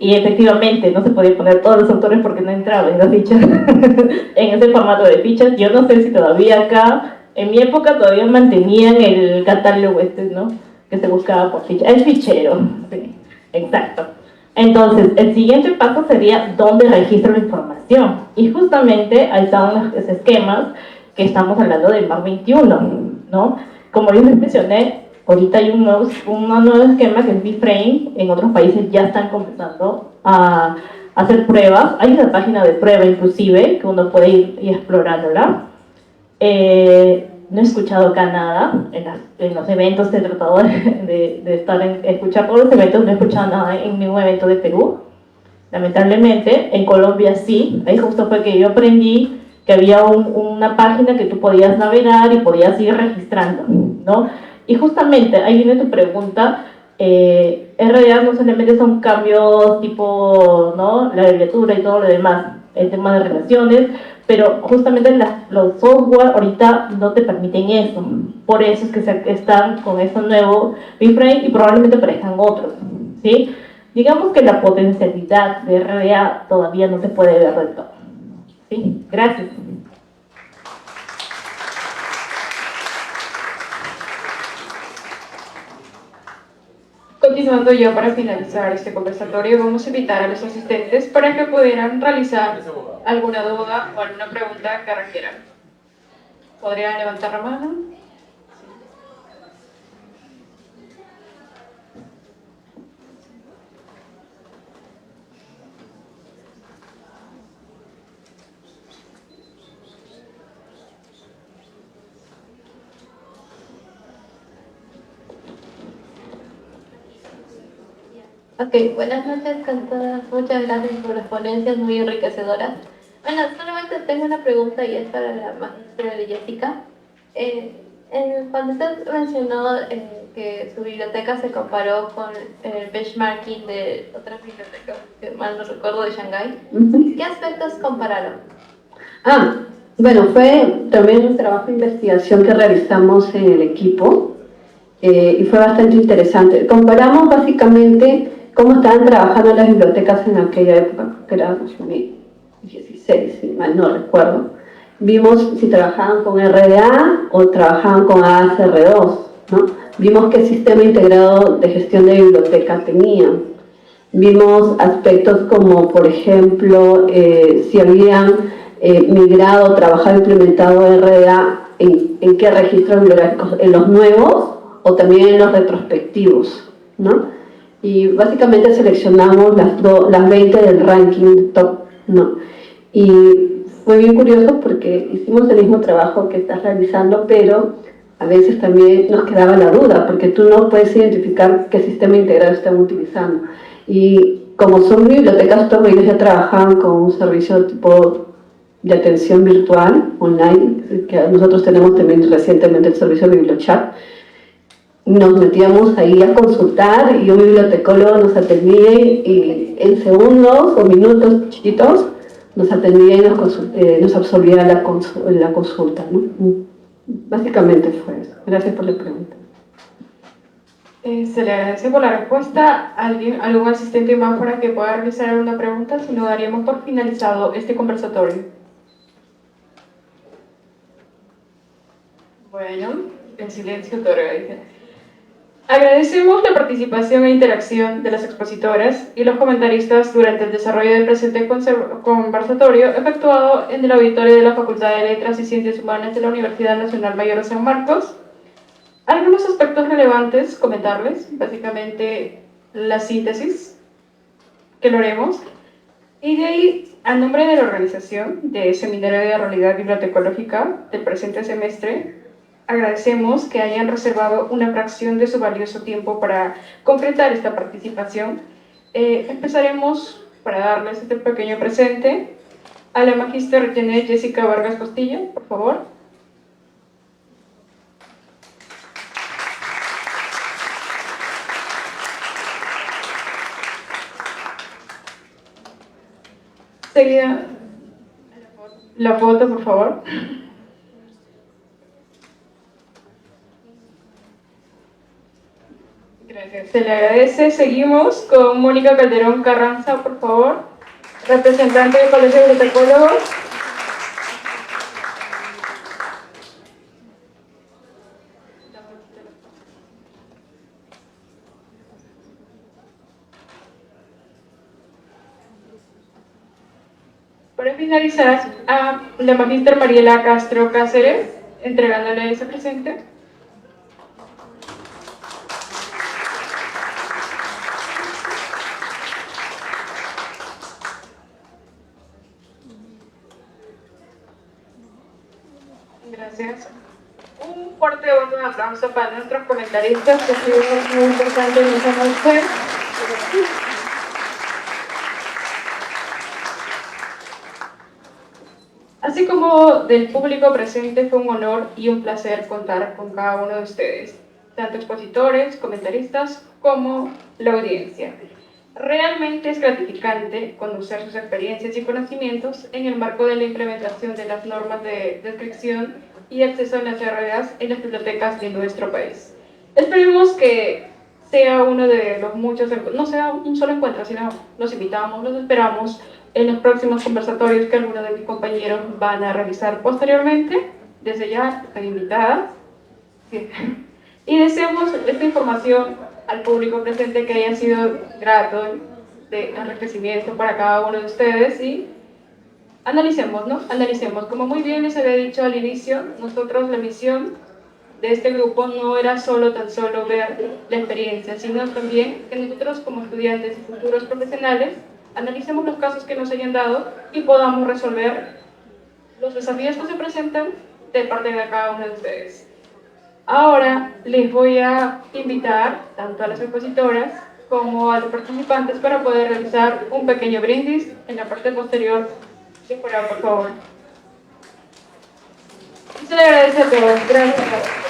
Y efectivamente no se podía poner todos los autores porque no entraba en las fichas, en ese formato de fichas. Yo no sé si todavía acá, en mi época todavía mantenían el catálogo ¿no? Que se buscaba por ficha, el fichero, sí, exacto. Entonces, el siguiente paso sería dónde registro la información. Y justamente ahí están los esquemas que estamos hablando del MAC 21, ¿no? Como yo les mencioné, ahorita hay un nuevo esquema que es B-Frame. En otros países ya están comenzando a hacer pruebas. Hay una página de prueba inclusive que uno puede ir explorándola. No he escuchado acá nada. En los eventos he tratado de escuchar todos los eventos. No he escuchado nada en ningún evento de Perú. Lamentablemente, en Colombia sí. Ahí justo fue que yo aprendí que había una página que tú podías navegar y podías ir registrando, ¿no? Y justamente ahí viene tu pregunta. RDA no solamente son cambios tipo, ¿no? La abreviatura y todo lo demás, el tema de relaciones, pero justamente los software ahorita no te permiten eso. Por eso es que están con este nuevo B-Frame y probablemente aparezcan otros, ¿sí? Digamos que la potencialidad de RDA todavía no se puede ver del todo, ¿sí? Gracias. Continuando ya para finalizar este conversatorio, vamos a invitar a los asistentes para que pudieran realizar alguna duda o alguna pregunta que requieran. ¿Podrían levantar la mano? Ok, buenas noches con todas. Muchas gracias por las ponencias muy enriquecedoras. Bueno, solamente tengo una pregunta y es para la maestra Jessica. Cuando usted mencionó que su biblioteca se comparó con el benchmarking de otras bibliotecas, que mal no recuerdo, de Shanghái, ¿qué aspectos compararon? Bueno, fue también un trabajo de investigación que realizamos en el equipo y fue bastante interesante. Comparamos básicamente cómo estaban trabajando las bibliotecas en aquella época, que era 2016, si mal no recuerdo. Vimos si trabajaban con RDA o trabajaban con ACR2, ¿no? Vimos qué sistema integrado de gestión de biblioteca tenían. Vimos aspectos como, por ejemplo, si habían migrado, trabajado, implementado RDA en qué registros bibliográficos, en los nuevos o también en los retrospectivos, ¿no? Y básicamente seleccionamos las 20 del ranking top, ¿no? Y fue bien curioso porque hicimos el mismo trabajo que estás realizando, pero a veces también nos quedaba la duda, porque tú no puedes identificar qué sistema integrado están utilizando. Y como son bibliotecas, todos ellos ya trabajaban con un servicio tipo de atención virtual, online, que nosotros tenemos también recientemente el servicio de BiblioChat. Nos metíamos ahí a consultar y un bibliotecólogo nos atendía y en segundos o minutos chiquitos nos atendía y nos absolvía la consulta, ¿no? Básicamente fue eso. Gracias por la pregunta. Se le agradece por la respuesta. ¿Algún asistente más para que pueda realizar alguna pregunta? Si no, daríamos por finalizado este conversatorio. Bueno, en silencio otorga, dice. Agradecemos la participación e interacción de las expositoras y los comentaristas durante el desarrollo del presente conversatorio efectuado en el auditorio de la Facultad de Letras y Ciencias Humanas de la Universidad Nacional Mayor de San Marcos. Algunos aspectos relevantes, comentarles, básicamente la síntesis que lo haremos. Y de ahí, a nombre de la organización de Seminario de Realidad Bibliotecológica del presente semestre, agradecemos que hayan reservado una fracción de su valioso tiempo para concretar esta participación. Empezaremos, para darles este pequeño presente, a la magíster Janet Jessica Vargas Costilla, por favor. Seguida, la foto, por favor. Gracias, se le agradece. Seguimos con Mónica Calderón Carranza, por favor, representante del Colegio de Bibliotecólogos. Para finalizar, a la magíster Mariela Castro Cáceres, entregándole ese presente. Gracias. Un fuerte voto de aplauso para nuestros comentaristas, que ha sido muy importante en esta noche. Así como del público presente, fue un honor y un placer contar con cada uno de ustedes, tanto expositores, comentaristas, como la audiencia. Realmente es gratificante conocer sus experiencias y conocimientos en el marco de la implementación de las normas de descripción y acceso a las RDAs en las bibliotecas de nuestro país. Esperemos que sea uno de los muchos, no sea un solo encuentro, sino los invitamos, los esperamos en los próximos conversatorios que algunos de mis compañeros van a realizar posteriormente. Desde ya están invitadas. Sí. Y deseamos esta información al público presente que haya sido grato, de enriquecimiento para cada uno de ustedes, y analicemos, ¿no? Analicemos. Como muy bien les había dicho al inicio, nosotros la misión de este grupo no era tan solo ver la experiencia, sino también que nosotros como estudiantes y futuros profesionales analicemos los casos que nos hayan dado y podamos resolver los desafíos que se presentan de parte de cada uno de ustedes. Ahora les voy a invitar tanto a las expositoras como a los participantes para poder realizar un pequeño brindis en la parte posterior. Sí, por favor. Y se le agradece a todos. Gracias.